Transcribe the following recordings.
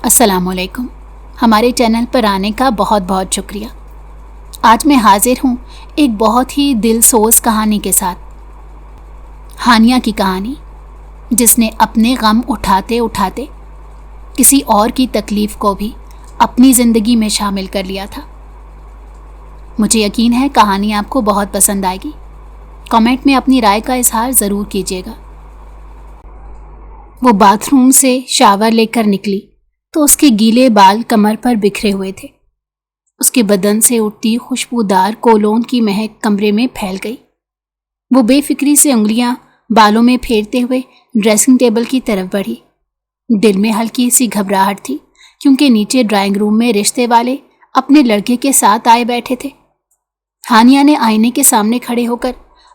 अस्सलाम वालेकुम। हमारे चैनल पर आने का बहुत बहुत शुक्रिया। आज मैं हाजिर हूँ एक बहुत ही दिलसोज कहानी के साथ। हानिया की कहानी, जिसने अपने गम उठाते उठाते किसी और की तकलीफ़ को भी अपनी ज़िंदगी में शामिल कर लिया था। मुझे यकीन है कहानी आपको बहुत पसंद आएगी। कमेंट में अपनी राय का इजहार ज़रूर कीजिएगा। वो बाथरूम से शावर लेकर निकली तो उसके गीले बाल कमर पर बिखरे हुए थे। उसके बदन से उठती खुशबूदार कोलोन की महक कमरे में फैल गई। वो बेफिक्री से उंगलियां बालों में फेरते हुए ड्रेसिंग टेबल की तरफ बढ़ी। दिल में हल्की सी घबराहट थी, क्योंकि नीचे ड्राइंग रूम में रिश्ते वाले अपने लड़के के साथ आए बैठे थे। हानिया ने आईने के सामने खड़े होकर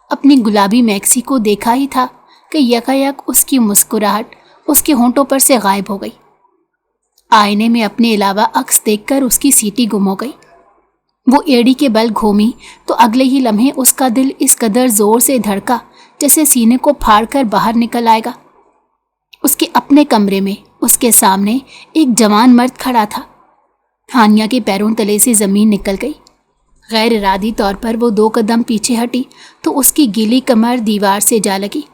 अपनी गुलाबी मैक्सी को देखा ही था कि यकायक उसकी मुस्कुराहट उसके होंठों पर से गायब हो गई। आईने में अपने अलावा अक्स देखकर उसकी सीटी गुम हो गई। वो एड़ी के बल घूमी तो अगले ही लम्हे उसका दिल इस कदर जोर से धड़का जैसे सीने को फाड़कर बाहर निकल आएगा। उसके अपने कमरे में उसके सामने एक जवान मर्द खड़ा था। हानिया के पैरों तले से ज़मीन निकल गई। गैर इरादी तौर पर वो 2 कदम पीछे हटी तो उसकी गीली कमर दीवार से जा लगी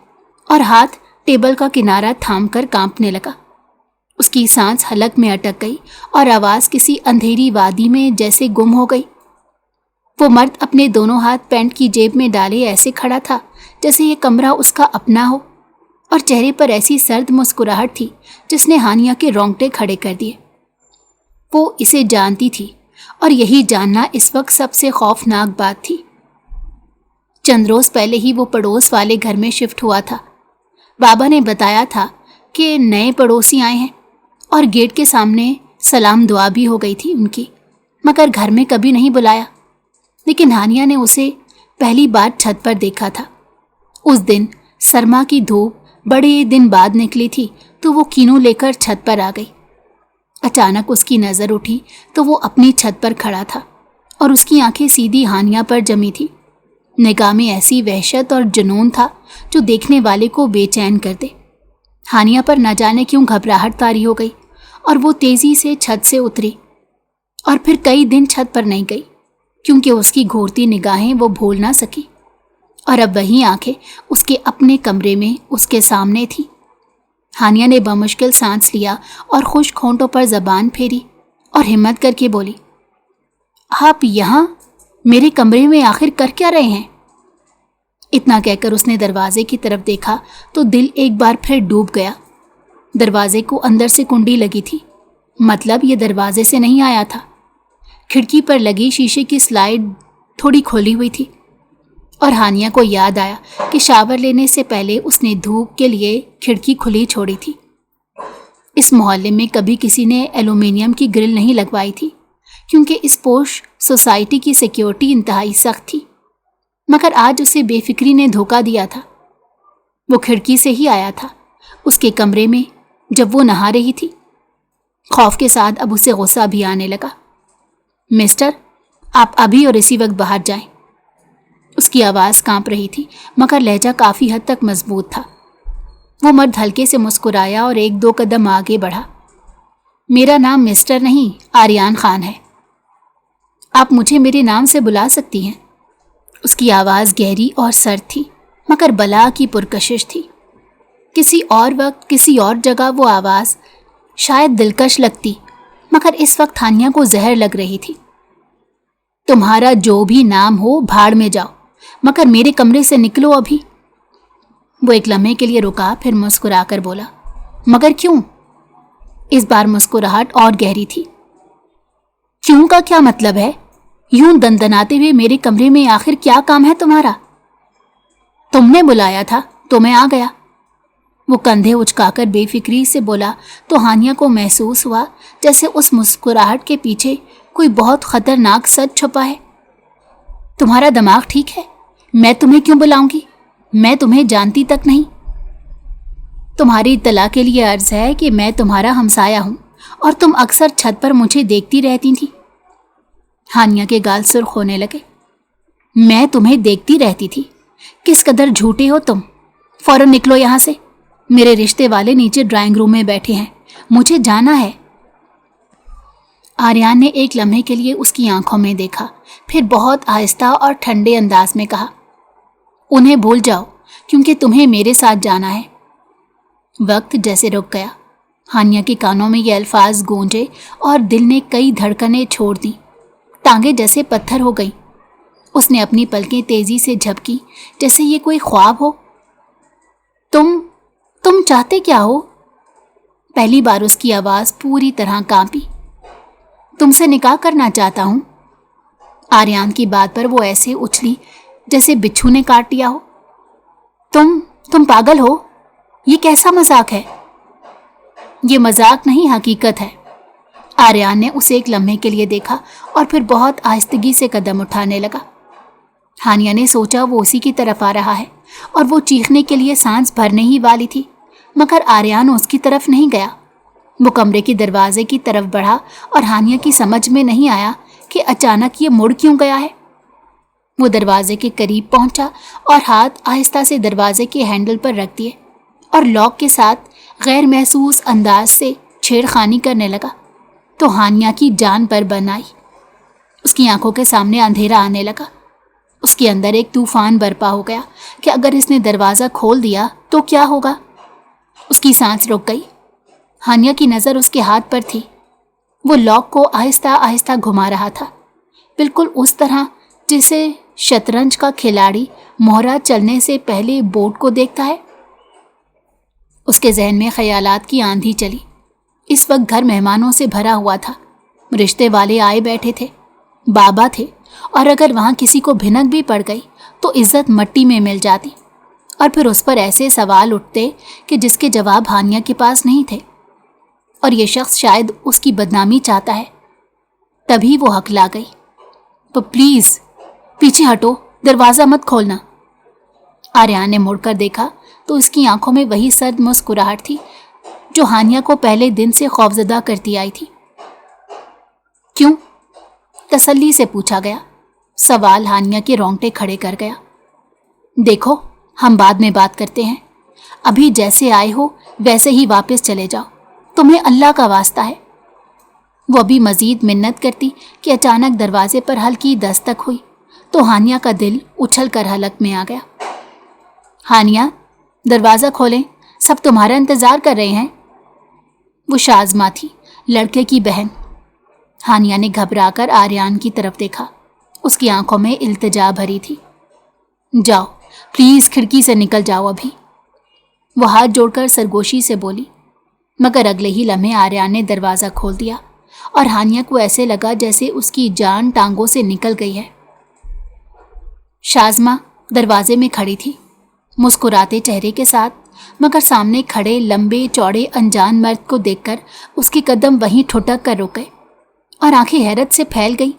और हाथ टेबल का किनारा थाम कर कांपने लगा। उसकी सांस हलक में अटक गई और आवाज़ किसी अंधेरी वादी में जैसे गुम हो गई। वो मर्द अपने दोनों हाथ पैंट की जेब में डाले ऐसे खड़ा था जैसे ये कमरा उसका अपना हो, और चेहरे पर ऐसी सर्द मुस्कुराहट थी जिसने हानिया के रोंगटे खड़े कर दिए। वो इसे जानती थी और यही जानना इस वक्त सबसे खौफनाक बात थी। चंद रोज़ पहले ही वो पड़ोस वाले घर में शिफ्ट हुआ था। बाबा ने बताया था कि नए पड़ोसी आए हैं और गेट के सामने सलाम दुआ भी हो गई थी उनकी, मगर घर में कभी नहीं बुलाया। लेकिन हानिया ने उसे पहली बार छत पर देखा था। उस दिन सरमा की धूप बड़े दिन बाद निकली थी तो वो कीनू लेकर छत पर आ गई। अचानक उसकी नज़र उठी तो वो अपनी छत पर खड़ा था और उसकी आंखें सीधी हानिया पर जमी थी। निगाह में ऐसी वहशत और जुनून था जो देखने वाले को बेचैन कर दे। हानिया पर न जाने क्यों घबराहट तारी हो गई और वो तेज़ी से छत से उतरी और फिर कई दिन छत पर नहीं गई, क्योंकि उसकी घूरती निगाहें वो भूल ना सकी। और अब वही आंखें उसके अपने कमरे में उसके सामने थी। हानिया ने बमुश्किल सांस लिया और खुश्क होंठों पर ज़बान फेरी और हिम्मत करके बोली, आप यहाँ मेरे कमरे में आखिर कर क्या रहे हैं? इतना कहकर उसने दरवाजे की तरफ देखा तो दिल एक बार फिर डूब गया। दरवाजे को अंदर से कुंडी लगी थी, मतलब ये दरवाजे से नहीं आया था। खिड़की पर लगी शीशे की स्लाइड थोड़ी खोली हुई थी और हानिया को याद आया कि शावर लेने से पहले उसने धूप के लिए खिड़की खुली छोड़ी थी। इस मोहल्ले में कभी किसी ने एल्युमिनियम की ग्रिल नहीं लगवाई थी, क्योंकि इस पोश सोसाइटी की सिक्योरिटी इंतहाई सख्त थी। मगर आज उसे बेफिक्री ने धोखा दिया था। वो खिड़की से ही आया था उसके कमरे में जब वो नहा रही थी। खौफ के साथ अब उसे गुस्सा भी आने लगा। मिस्टर, आप अभी और इसी वक्त बाहर जाएं। उसकी आवाज़ कांप रही थी, मगर लहजा काफ़ी हद तक मजबूत था। वो मर्द हल्के से मुस्कुराया और 1-2 कदम आगे बढ़ा। मेरा नाम मिस्टर नहीं, आर्यान खान है। आप मुझे मेरे नाम से बुला सकती हैं। उसकी आवाज़ गहरी और सर्द थी, मगर बला की पुरकशिश थी। किसी और वक्त किसी और जगह वो आवाज़ शायद दिलकश लगती, मगर इस वक्त हानिया को जहर लग रही थी। तुम्हारा जो भी नाम हो भाड़ में जाओ, मगर मेरे कमरे से निकलो अभी। वो एक लम्हे के लिए रुका, फिर मुस्कुरा कर बोला, मगर क्यों? इस बार मुस्कुराहट और गहरी थी। क्यों का क्या मतलब है? यूं दंदनाते हुए मेरे कमरे में आखिर क्या काम है तुम्हारा? तुमने बुलाया था तो मैं आ गया। वो कंधे उचकाकर बेफिक्री से बोला तो हानिया को महसूस हुआ जैसे उस मुस्कुराहट के पीछे कोई बहुत खतरनाक सच छुपा है। तुम्हारा दिमाग ठीक है? मैं तुम्हें क्यों बुलाऊंगी? मैं तुम्हें जानती तक नहीं। तुम्हारी इत्तला के लिए अर्ज है कि मैं तुम्हारा हमसाया हूं और तुम अक्सर छत पर मुझे देखती रहती थी। हानिया के गाल सुर्ख होने लगे। मैं तुम्हें देखती रहती थी? किस कदर झूठे हो तुम। फौरन निकलो यहाँ से। मेरे रिश्ते वाले नीचे ड्राइंग रूम में बैठे हैं, मुझे जाना है। आर्यान ने एक लम्हे के लिए उसकी आंखों में देखा, फिर बहुत आहिस्ता और ठंडे अंदाज में कहा, उन्हें भूल जाओ क्योंकि तुम्हें मेरे साथ जाना है। वक्त जैसे रुक गया। हानिया के कानों में ये अल्फाज गूंजे और दिल ने कई धड़कनें छोड़ दी। टांगे जैसे पत्थर हो गई। उसने अपनी पलकें तेजी से झपकी, जैसे ये कोई ख्वाब हो। तुम चाहते क्या हो? पहली बार उसकी आवाज पूरी तरह कांपी। तुमसे निकाह करना चाहता हूं। आर्यान की बात पर वो ऐसे उछली जैसे बिच्छू ने काट लिया हो। तुम पागल हो? ये कैसा मजाक है? ये मजाक नहीं, हकीकत है। आर्यान ने उसे एक लम्हे के लिए देखा और फिर बहुत आहिस्तगी से कदम उठाने लगा। हानिया ने सोचा वो उसी की तरफ आ रहा है और वो चीखने के लिए सांस भरने ही वाली थी, मगर आर्यान उसकी तरफ नहीं गया। वो कमरे के दरवाजे की तरफ बढ़ा और हानिया की समझ में नहीं आया कि अचानक ये मुड़ क्यों गया है। वो दरवाजे के करीब पहुंचा और हाथ आहिस्ता से दरवाजे के हैंडल पर रख दिए और लॉक के साथ गैर महसूस अंदाज से छेड़खानी करने लगा तो हानिया की जान पर बन आई। उसकी आंखों के सामने अंधेरा आने लगा। उसके अंदर एक तूफान बरपा हो गया कि अगर इसने दरवाज़ा खोल दिया तो क्या होगा। उसकी सांस रुक गई। हानिया की नज़र उसके हाथ पर थी। वो लॉक को आहिस्ता आहिस्ता घुमा रहा था, बिल्कुल उस तरह जिसे शतरंज का खिलाड़ी मोहरा चलने से पहले बोर्ड को देखता है। उसके जहन में ख्यालात की आंधी चली। इस वक्त घर मेहमानों से भरा हुआ था। रिश्ते वाले आए बैठे थे, बाबा थे, और अगर वहाँ किसी को भिनक भी पड़ गई तो इज्जत मट्टी में मिल जाती। और फिर उस पर ऐसे सवाल उठते कि जिसके जवाब हानिया के पास नहीं थे, और ये शख्स शायद उसकी बदनामी चाहता है। तभी वो हकला गई, तो प्लीज़ पीछे हटो, दरवाज़ा मत खोलना। आर्यान ने मुड़कर देखा तो उसकी आंखों में वही सर्द मुस्कुराहट थी जो हानिया को पहले दिन से खौफजदा करती आई थी। क्यों? तसल्ली से पूछा गया। सवाल हानिया के रोंगटे खड़े कर गया। देखो, हम बाद में बात करते हैं। अभी जैसे आए हो वैसे ही वापस चले जाओ, तुम्हें अल्लाह का वास्ता है। वो अभी मजीद मिन्नत करती कि अचानक दरवाजे पर हल्की दस्तक हुई तो हानिया का दिल उछल कर हलक में आ गया। हानिया, दरवाज़ा खोलें, सब तुम्हारा इंतज़ार कर रहे हैं। वो शाज़मा थी, लड़के की बहन। हानिया ने घबराकर आर्यान की तरफ देखा। उसकी आंखों में इल्तिजा भरी थी। जाओ प्लीज़, खिड़की से निकल जाओ अभी। वो हाथ जोड़कर सरगोशी से बोली, मगर अगले ही लम्हे आर्यान ने दरवाज़ा खोल दिया और हानिया को ऐसे लगा जैसे उसकी जान टांगों से निकल गई है। शाज़मा दरवाजे में खड़ी थी, मुस्कुराते चेहरे के साथ, मगर सामने खड़े लंबे चौड़े अनजान मर्द को देखकर उसके कदम वहीं ठुठक कर रुक गए और आंखें हैरत से फैल गई।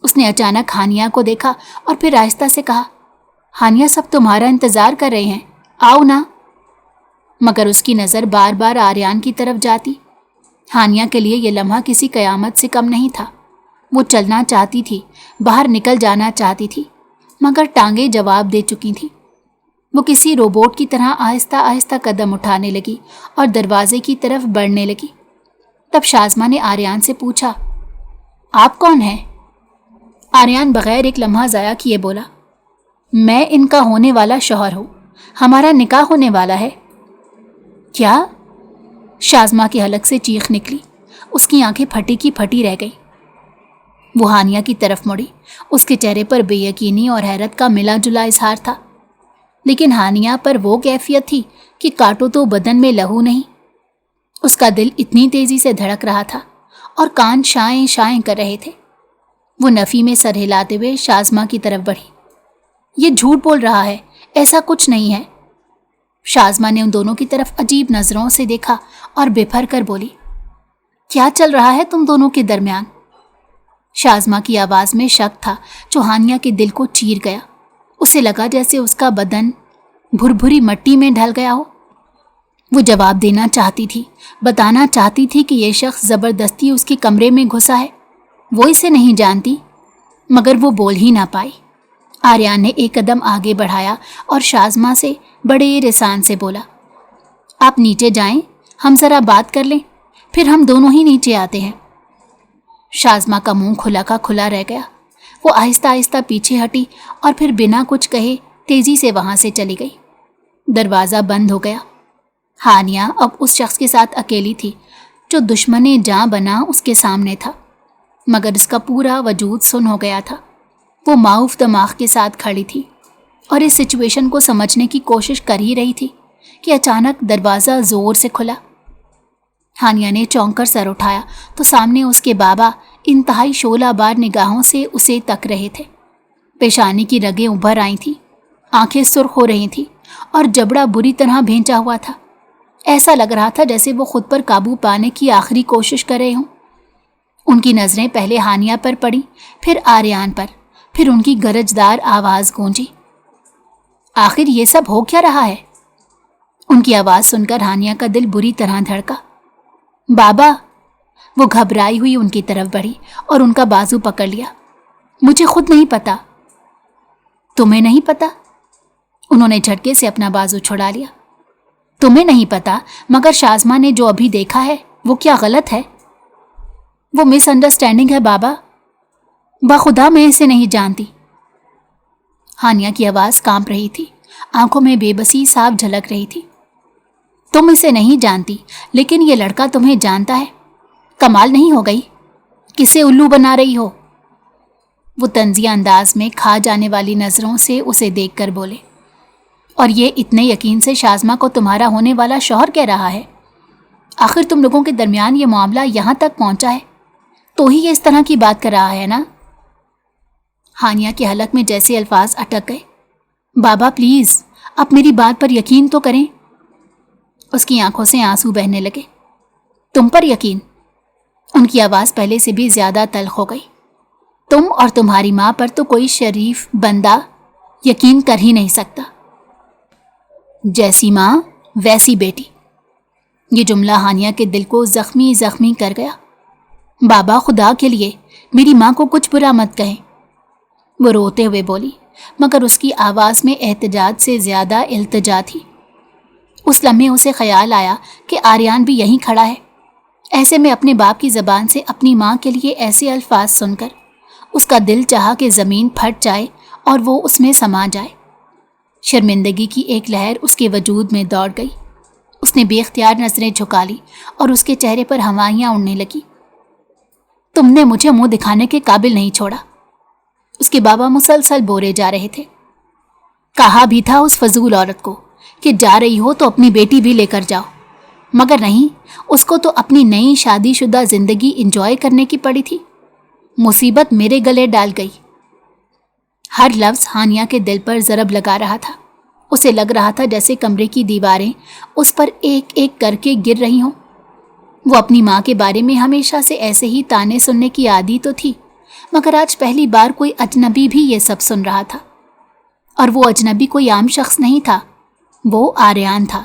उसने अचानक हानिया को देखा और फिर आहिस्ता से कहा, हानिया, सब तुम्हारा इंतज़ार कर रहे हैं, आओ ना। मगर उसकी नज़र बार बार आर्यान की तरफ जाती। हानिया के लिए यह लम्हा किसी कयामत से कम नहीं था। वो चलना चाहती थी, बाहर निकल जाना चाहती थी, मगर टांगे जवाब दे चुकी थी। वो किसी रोबोट की तरह आहिस्ता आहिस्ता कदम उठाने लगी और दरवाजे की तरफ बढ़ने लगी। तब शाज़मा ने आर्यान से पूछा, आप कौन हैं? आर्यान बगैर एक लम्हा ज़ाया किए बोला, मैं इनका होने वाला शौहर हूँ, हमारा निकाह होने वाला है। क्या? शाज़मा की हलक से चीख निकली। उसकी आंखें फटी की फटी रह गई। वो हानिया की तरफ मुड़ी। उसके चेहरे पर बेयकीनी और हैरत का मिला जुला इजहार था, लेकिन हानिया पर वो कैफियत थी कि काटो तो बदन में लहू नहीं। उसका दिल इतनी तेजी से धड़क रहा था और कान शाएं शाएं कर रहे थे। वो नफ़ी में सर हिलाते हुए शाज़मा की तरफ बढ़ी। ये झूठ बोल रहा है, ऐसा कुछ नहीं है। शाज़मा ने उन दोनों की तरफ अजीब नज़रों से देखा और बेफर कर बोली, क्या चल रहा है तुम दोनों के दरमियान? शाज़मा की आवाज़ में शक था जो हानिया के दिल को चीर गया। उसे लगा जैसे उसका बदन भुरभुरी मट्टी में ढल गया हो। वो जवाब देना चाहती थी, बताना चाहती थी कि यह शख्स ज़बरदस्ती उसके कमरे में घुसा है, वो इसे नहीं जानती, मगर वो बोल ही ना पाई। आर्यान ने एक कदम आगे बढ़ाया और शाज़मा से बड़े रिसान से बोला, आप नीचे जाएं, हम ज़रा बात कर लें, फिर हम दोनों ही नीचे आते हैं। شازمہ کا منہ کھلا کا کھلا رہ گیا۔ وہ آہستہ آہستہ پیچھے ہٹی اور پھر بنا کچھ کہے تیزی سے وہاں سے چلی گئی۔ دروازہ بند ہو گیا۔ ہانیہ اب اس شخص کے ساتھ اکیلی تھی جو دشمن جاں بنا اس کے سامنے تھا، مگر اس کا پورا وجود سن ہو گیا تھا۔ وہ معاف دماغ کے ساتھ کھڑی تھی اور اس سچویشن کو سمجھنے کی کوشش کر ہی رہی تھی کہ اچانک دروازہ زور سے کھلا۔ ہانیہ نے چونک کر سر اٹھایا تو سامنے اس کے بابا انتہائی شعلہ بار نگاہوں سے اسے تک رہے تھے۔ پیشانی کی رگیں ابھر آئی تھیں، آنکھیں سرخ ہو رہی تھیں اور جبڑا بری طرح بھینچا ہوا تھا۔ ایسا لگ رہا تھا جیسے وہ خود پر قابو پانے کی آخری کوشش کر رہے ہوں۔ ان کی نظریں پہلے ہانیہ پر پڑی، پھر آریان پر، پھر ان کی گرجدار آواز گونجی، آخر یہ سب ہو کیا رہا ہے؟ ان کی آواز سن کر ہانیہ کا دل بری طرح دھڑکا۔ بابا! وہ گھبرائی ہوئی ان کی طرف بڑھی اور ان کا بازو پکڑ لیا۔ مجھے خود نہیں پتا۔ تمہیں نہیں پتا؟ انہوں نے جھٹکے سے اپنا بازو چھڑا لیا۔ تمہیں نہیں پتا مگر شازمہ نے جو ابھی دیکھا ہے وہ کیا غلط ہے؟ وہ مس انڈرسٹینڈنگ ہے بابا، بخدا میں اسے نہیں جانتی۔ ہانیہ کی آواز کانپ رہی تھی، آنکھوں میں بے بسی صاف جھلک رہی تھی۔ تم اسے نہیں جانتی لیکن یہ لڑکا تمہیں جانتا ہے، کمال نہیں ہو گئی؟ کسے الو بنا رہی ہو؟ وہ طنزیہ انداز میں کھا جانے والی نظروں سے اسے دیکھ کر بولے، اور یہ اتنے یقین سے شازمہ کو تمہارا ہونے والا شوہر کہہ رہا ہے؟ آخر تم لوگوں کے درمیان یہ معاملہ یہاں تک پہنچا ہے تو ہی یہ اس طرح کی بات کر رہا ہے نا؟ ہانیہ کے حلق میں جیسے الفاظ اٹک گئے۔ بابا پلیز آپ میری بات پر یقین تو کریں۔ اس کی آنکھوں سے آنسو بہنے لگے۔ تم پر یقین؟ ان کی آواز پہلے سے بھی زیادہ تلخ ہو گئی۔ تم اور تمہاری ماں پر تو کوئی شریف بندہ یقین کر ہی نہیں سکتا۔ جیسی ماں ویسی بیٹی۔ یہ جملہ ہانیہ کے دل کو زخمی زخمی کر گیا۔ بابا خدا کے لیے میری ماں کو کچھ برا مت کہیں، وہ روتے ہوئے بولی، مگر اس کی آواز میں احتجاج سے زیادہ التجا تھی۔ اس لمحے اسے خیال آیا کہ آریان بھی یہیں کھڑا ہے۔ ایسے میں اپنے باپ کی زبان سے اپنی ماں کے لیے ایسے الفاظ سن کر اس کا دل چاہا کہ زمین پھٹ جائے اور وہ اس میں سما جائے۔ شرمندگی کی ایک لہر اس کے وجود میں دوڑ گئی۔ اس نے بے اختیار نظریں جھکا لی اور اس کے چہرے پر ہوائیاں اڑنے لگی۔ تم نے مجھے منہ دکھانے کے قابل نہیں چھوڑا۔ اس کے بابا مسلسل بورے جا رہے تھے۔ کہا بھی تھا اس فضول عورت کو کہ جا رہی ہو تو اپنی بیٹی بھی لے کر جاؤ، مگر نہیں، اس کو تو اپنی نئی شادی شدہ زندگی انجوائے کرنے کی پڑی تھی۔ مصیبت میرے گلے ڈال گئی۔ ہر لفظ ہانیہ کے دل پر ضرب لگا رہا تھا۔ اسے لگ رہا تھا جیسے کمرے کی دیواریں اس پر ایک ایک کر کے گر رہی ہوں۔ وہ اپنی ماں کے بارے میں ہمیشہ سے ایسے ہی تانے سننے کی عادی تو تھی، مگر آج پہلی بار کوئی اجنبی بھی یہ سب سن رہا تھا، اور وہ اجنبی کوئی عام شخص نہیں تھا، وہ آریان تھا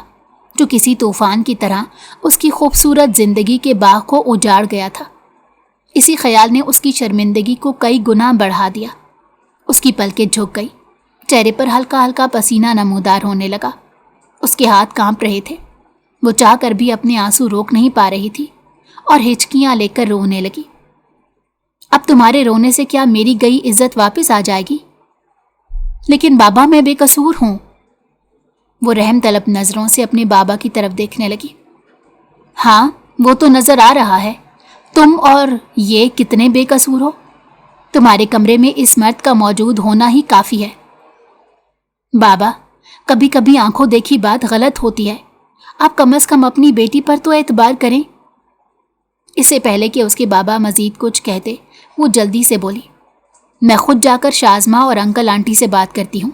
جو کسی طوفان کی طرح اس کی خوبصورت زندگی کے باغ کو اجاڑ گیا تھا۔ اسی خیال نے اس کی شرمندگی کو کئی گنا بڑھا دیا۔ اس کی پلکیں جھک گئی، چہرے پر ہلکا ہلکا پسینہ نمودار ہونے لگا۔ اس کے ہاتھ کانپ رہے تھے۔ وہ چاہ کر بھی اپنے آنسو روک نہیں پا رہی تھی اور ہچکیاں لے کر رونے لگی۔ اب تمہارے رونے سے کیا میری گئی عزت واپس آ جائے گی؟ لیکن بابا میں بے قصور ہوں۔ وہ رحم طلب نظروں سے اپنے بابا کی طرف دیکھنے لگی۔ ہاں وہ تو نظر آ رہا ہے، تم اور یہ کتنے بے قصور ہو۔ تمہارے کمرے میں اس مرد کا موجود ہونا ہی کافی ہے۔ بابا کبھی کبھی آنکھوں دیکھی بات غلط ہوتی ہے، آپ کم از کم اپنی بیٹی پر تو اعتبار کریں۔ اس سے پہلے کہ اس کے بابا مزید کچھ کہتے، وہ جلدی سے بولی، میں خود جا کر شازمہ اور انکل آنٹی سے بات کرتی ہوں۔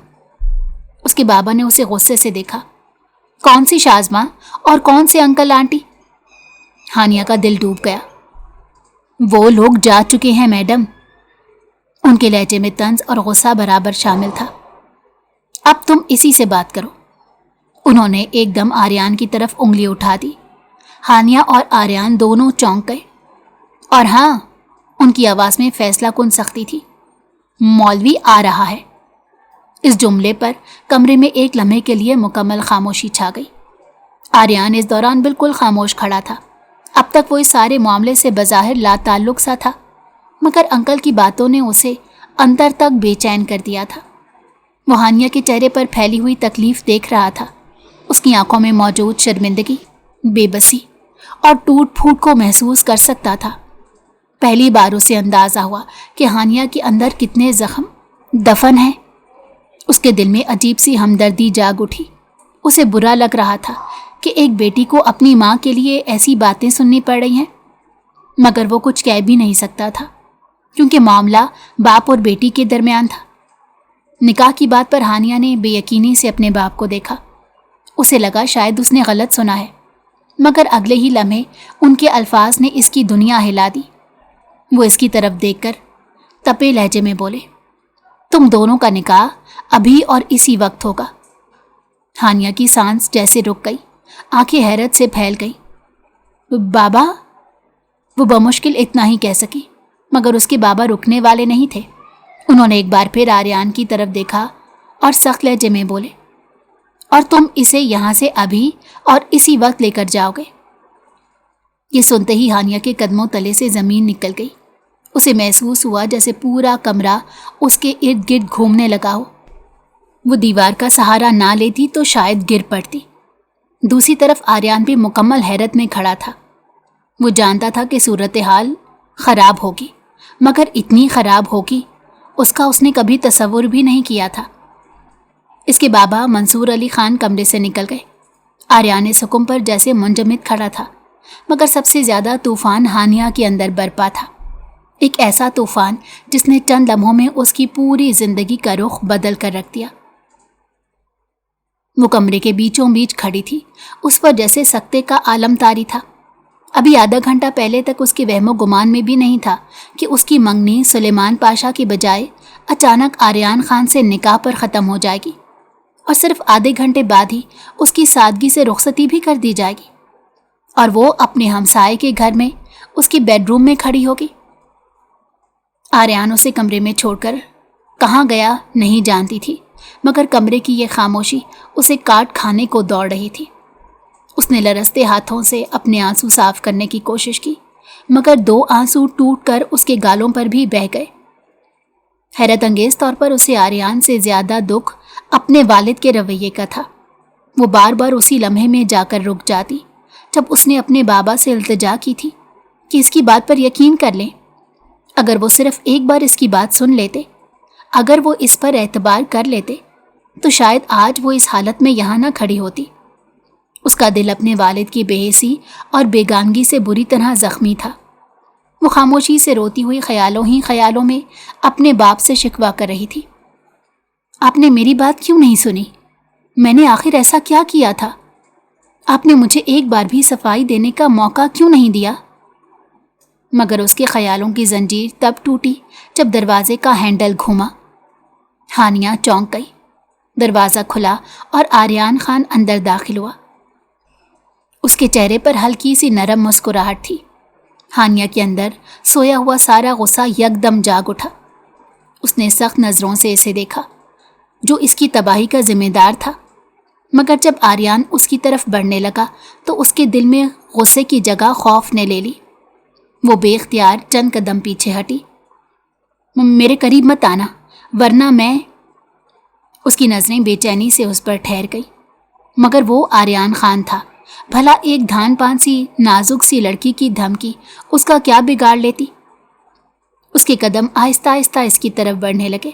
اس کے بابا نے اسے غصے سے دیکھا۔ کون سی شازمہ اور کون سے انکل آنٹی؟ ہانیہ کا دل ڈوب گیا۔ وہ لوگ جا چکے ہیں میڈم۔ ان کے لہجے میں طنز اور غصہ برابر شامل تھا۔ اب تم اسی سے بات کرو۔ انہوں نے ایک دم آریان کی طرف انگلی اٹھا دی۔ ہانیہ اور آریان دونوں چونک گئے۔ اور ہاں، ان کی آواز میں فیصلہ کن سختی تھی، مولوی آ رہا ہے۔ اس جملے پر کمرے میں ایک لمحے کے لیے مکمل خاموشی چھا گئی۔ آریان اس دوران بالکل خاموش کھڑا تھا۔ اب تک وہ اس سارے معاملے سے بظاہر لا تعلق سا تھا، مگر انکل کی باتوں نے اسے اندر تک بے چین کر دیا تھا۔ وہ ہانیہ کے چہرے پر پھیلی ہوئی تکلیف دیکھ رہا تھا، اس کی آنکھوں میں موجود شرمندگی، بے بسی اور ٹوٹ پھوٹ کو محسوس کر سکتا تھا۔ پہلی بار اسے اندازہ ہوا کہ ہانیہ کے اندر کتنے زخم دفن ہیں۔ اس کے دل میں عجیب سی ہمدردی جاگ اٹھی۔ اسے برا لگ رہا تھا کہ ایک بیٹی کو اپنی ماں کے لیے ایسی باتیں سننی پڑ رہی ہیں، مگر وہ کچھ کہہ بھی نہیں سکتا تھا کیونکہ معاملہ باپ اور بیٹی کے درمیان تھا۔ نکاح کی بات پر ہانیہ نے بے یقینی سے اپنے باپ کو دیکھا۔ اسے لگا شاید اس نے غلط سنا ہے، مگر اگلے ہی لمحے ان کے الفاظ نے اس کی دنیا ہلا دی۔ وہ اس کی طرف دیکھ کر تپے لہجے میں بولے، تم دونوں کا نکاح ابھی اور اسی وقت ہوگا۔ ہانیہ کی سانس جیسے رک گئی، آنکھیں حیرت سے پھیل گئی۔ بابا؟ وہ بمشکل اتنا ہی کہہ سکی، مگر اس کے بابا رکنے والے نہیں تھے۔ انہوں نے ایک بار پھر آریان کی طرف دیکھا اور سخت لہجے میں بولے، اور تم اسے یہاں سے ابھی اور اسی وقت لے کر جاؤ گے؟ یہ سنتے ہی ہانیہ کے قدموں تلے سے زمین نکل گئی۔ اسے محسوس ہوا جیسے پورا کمرہ اس کے ارد گرد گھومنے لگا ہو۔ وہ دیوار کا سہارا نہ لیتی تو شاید گر پڑتی۔ دوسری طرف آریان بھی مکمل حیرت میں کھڑا تھا۔ وہ جانتا تھا کہ صورتحال خراب ہوگی، مگر اتنی خراب ہوگی اس نے کبھی تصور بھی نہیں کیا تھا۔ اس کے بابا منصور علی خان کمرے سے نکل گئے۔ آریان اس حکم پر جیسے منجمد کھڑا تھا، مگر سب سے زیادہ طوفان ہانیہ کے اندر برپا تھا۔ ایک ایسا طوفان جس نے چند لمحوں میں اس کی پوری زندگی کا رخ بدل کر رکھ دیا۔ وہ کمرے کے بیچوں بیچ کھڑی تھی، اس پر جیسے سکتے کا عالم طاری تھا۔ ابھی آدھا گھنٹہ پہلے تک اس کے وہم و گمان میں بھی نہیں تھا کہ اس کی منگنی سلیمان پاشا کے بجائے اچانک آریان خان سے نکاح پر ختم ہو جائے گی، اور صرف آدھے گھنٹے بعد ہی اس کی سادگی سے رخصتی بھی کر دی جائے گی، اور وہ اپنے ہمسائے کے گھر میں اس کی بیڈ روم میں کھڑی ہوگی۔ آریان اسے کمرے میں چھوڑ کر کہاں گیا نہیں جانتی تھی، مگر کمرے کی یہ خاموشی اسے کاٹ کھانے کو دوڑ رہی تھی۔ اس نے لرزتے ہاتھوں سے اپنے آنسو صاف کرنے کی کوشش کی، مگر 2 آنسو ٹوٹ کر اس کے گالوں پر بھی بہہ گئے۔ حیرت انگیز طور پر اسے آریان سے زیادہ دکھ اپنے والد کے رویے کا تھا۔ وہ بار بار اسی لمحے میں جا کر رک جاتی جب اس نے اپنے بابا سے التجا کی تھی کہ اس کی بات پر یقین کر لیں۔ اگر وہ صرف ایک بار اس کی بات سن لیتے، اگر وہ اس پر اعتبار کر لیتے، تو شاید آج وہ اس حالت میں یہاں نہ کھڑی ہوتی۔ اس کا دل اپنے والد کی بے حسی اور بیگانگی سے بری طرح زخمی تھا۔ وہ خاموشی سے روتی ہوئی خیالوں میں اپنے باپ سے شکوہ کر رہی تھی۔ آپ نے میری بات کیوں نہیں سنی؟ میں نے آخر ایسا کیا کیا تھا؟ آپ نے مجھے ایک بار بھی صفائی دینے کا موقع کیوں نہیں دیا؟ مگر اس کے خیالوں کی زنجیر تب ٹوٹی جب دروازے کا ہینڈل گھوما۔ ہانیہ چونک گئی۔ دروازہ کھلا اور آریان خان اندر داخل ہوا۔ اس کے چہرے پر ہلکی سی نرم مسکراہٹ تھی۔ ہانیہ کے اندر سویا ہوا سارا غصہ یکدم جاگ اٹھا۔ اس نے سخت نظروں سے اسے دیکھا، جو اس کی تباہی کا ذمہ دار تھا، مگر جب آریان اس کی طرف بڑھنے لگا تو اس کے دل میں غصے کی جگہ خوف نے لے لی۔ وہ بے اختیار چند قدم پیچھے ہٹی۔ میرے قریب مت آنا ورنہ میں… اس کی نظریں بے چینی سے اس پر ٹھہر گئی، مگر وہ آریان خان تھا۔ بھلا ایک دھان پان سی نازک سی لڑکی کی دھمکی اس کا کیا بگاڑ لیتی؟ اس کے قدم آہستہ آہستہ اس کی طرف بڑھنے لگے۔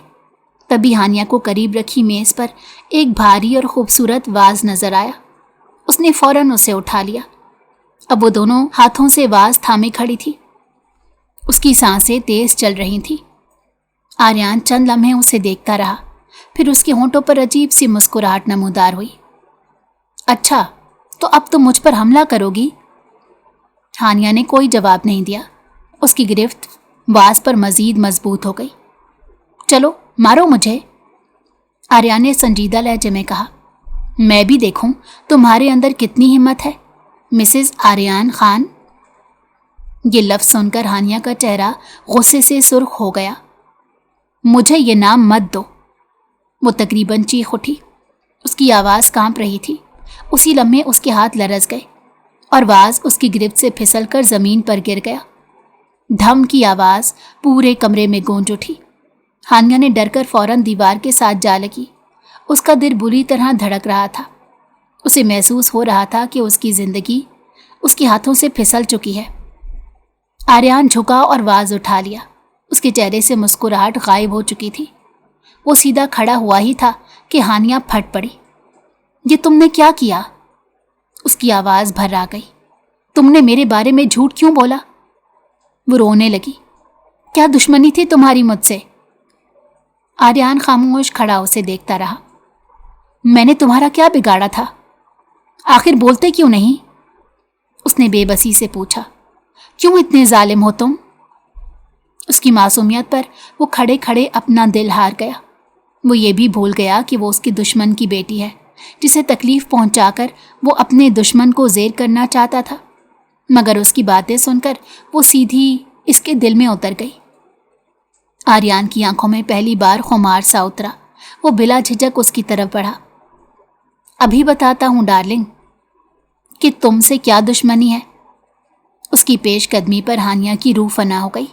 تبھی ہانیہ کو قریب رکھی میز پر ایک بھاری اور خوبصورت واز نظر آیا۔ اس نے فوراً اسے اٹھا لیا۔ اب وہ دونوں ہاتھوں سے واز تھامے کھڑی تھی۔ اس کی سانسیں تیز چل رہی تھیں۔ آریان چند لمحے اسے دیکھتا رہا، پھر اس کے ہونٹوں پر عجیب سی مسکراہٹ نمودار ہوئی۔ اچھا، تو اب تم مجھ پر حملہ کرو گی؟ ہانیہ نے کوئی جواب نہیں دیا۔ اس کی گرفت واز پر مزید مضبوط ہو گئی۔ چلو مارو مجھے، آریان نے سنجیدہ لہجے میں کہا۔ میں بھی دیکھوں تمہارے اندر کتنی ہمت ہے، مسز آریان خان۔ یہ لفظ سن کر ہانیہ کا چہرہ غصے سے سرخ ہو گیا۔ مجھے یہ نام مت دو، وہ تقریباً چیخ اٹھی۔ اس کی آواز کانپ رہی تھی۔ اسی لمحے اس کے ہاتھ لرز گئے اور واز اس کی گرفت سے پھسل کر زمین پر گر گیا۔ دھم کی آواز پورے کمرے میں گونج اٹھی۔ ہانیہ نے ڈر کر فوراً دیوار کے ساتھ جا لگی۔ اس کا دل بری طرح دھڑک رہا تھا۔ اسے محسوس ہو رہا تھا کہ اس کی زندگی اس کے ہاتھوں سے پھسل چکی ہے۔ آریان جھکا اور آواز اٹھا لیا۔ اس کے چہرے سے مسکراہٹ غائب ہو چکی تھی۔ وہ سیدھا کھڑا ہوا ہی تھا کہ ہانیہ پھٹ پڑی۔ یہ تم نے کیا کیا؟ اس کی آواز بھر آ گئی۔ تم نے میرے بارے میں جھوٹ کیوں بولا؟ وہ رونے لگی۔ کیا دشمنی تھی تمہاری مجھ سے؟ آریان خاموش کھڑا اسے دیکھتا رہا۔ میں نے تمہارا کیا بگاڑا تھا؟ آخر بولتے کیوں نہیں؟ اس نے بے بسی سے پوچھا۔ کیوں اتنے ظالم ہو تم؟ اس کی معصومیت پر وہ کھڑے کھڑے اپنا دل ہار گیا۔ وہ یہ بھی بھول گیا کہ وہ اس کی دشمن کی بیٹی ہے، جسے تکلیف پہنچا کر وہ اپنے دشمن کو زیر کرنا چاہتا تھا، مگر اس کی باتیں سن کر وہ سیدھی اس کے دل میں اتر گئی۔ آریان کی آنکھوں میں پہلی بار خمار سا اترا۔ وہ بلا جھجک اس کی طرف بڑھا۔ ابھی بتاتا ہوں ڈارلنگ کہ تم سے کیا دشمنی ہے۔ اس کی پیش قدمی پر ہانیہ کی روح فنا ہو گئی،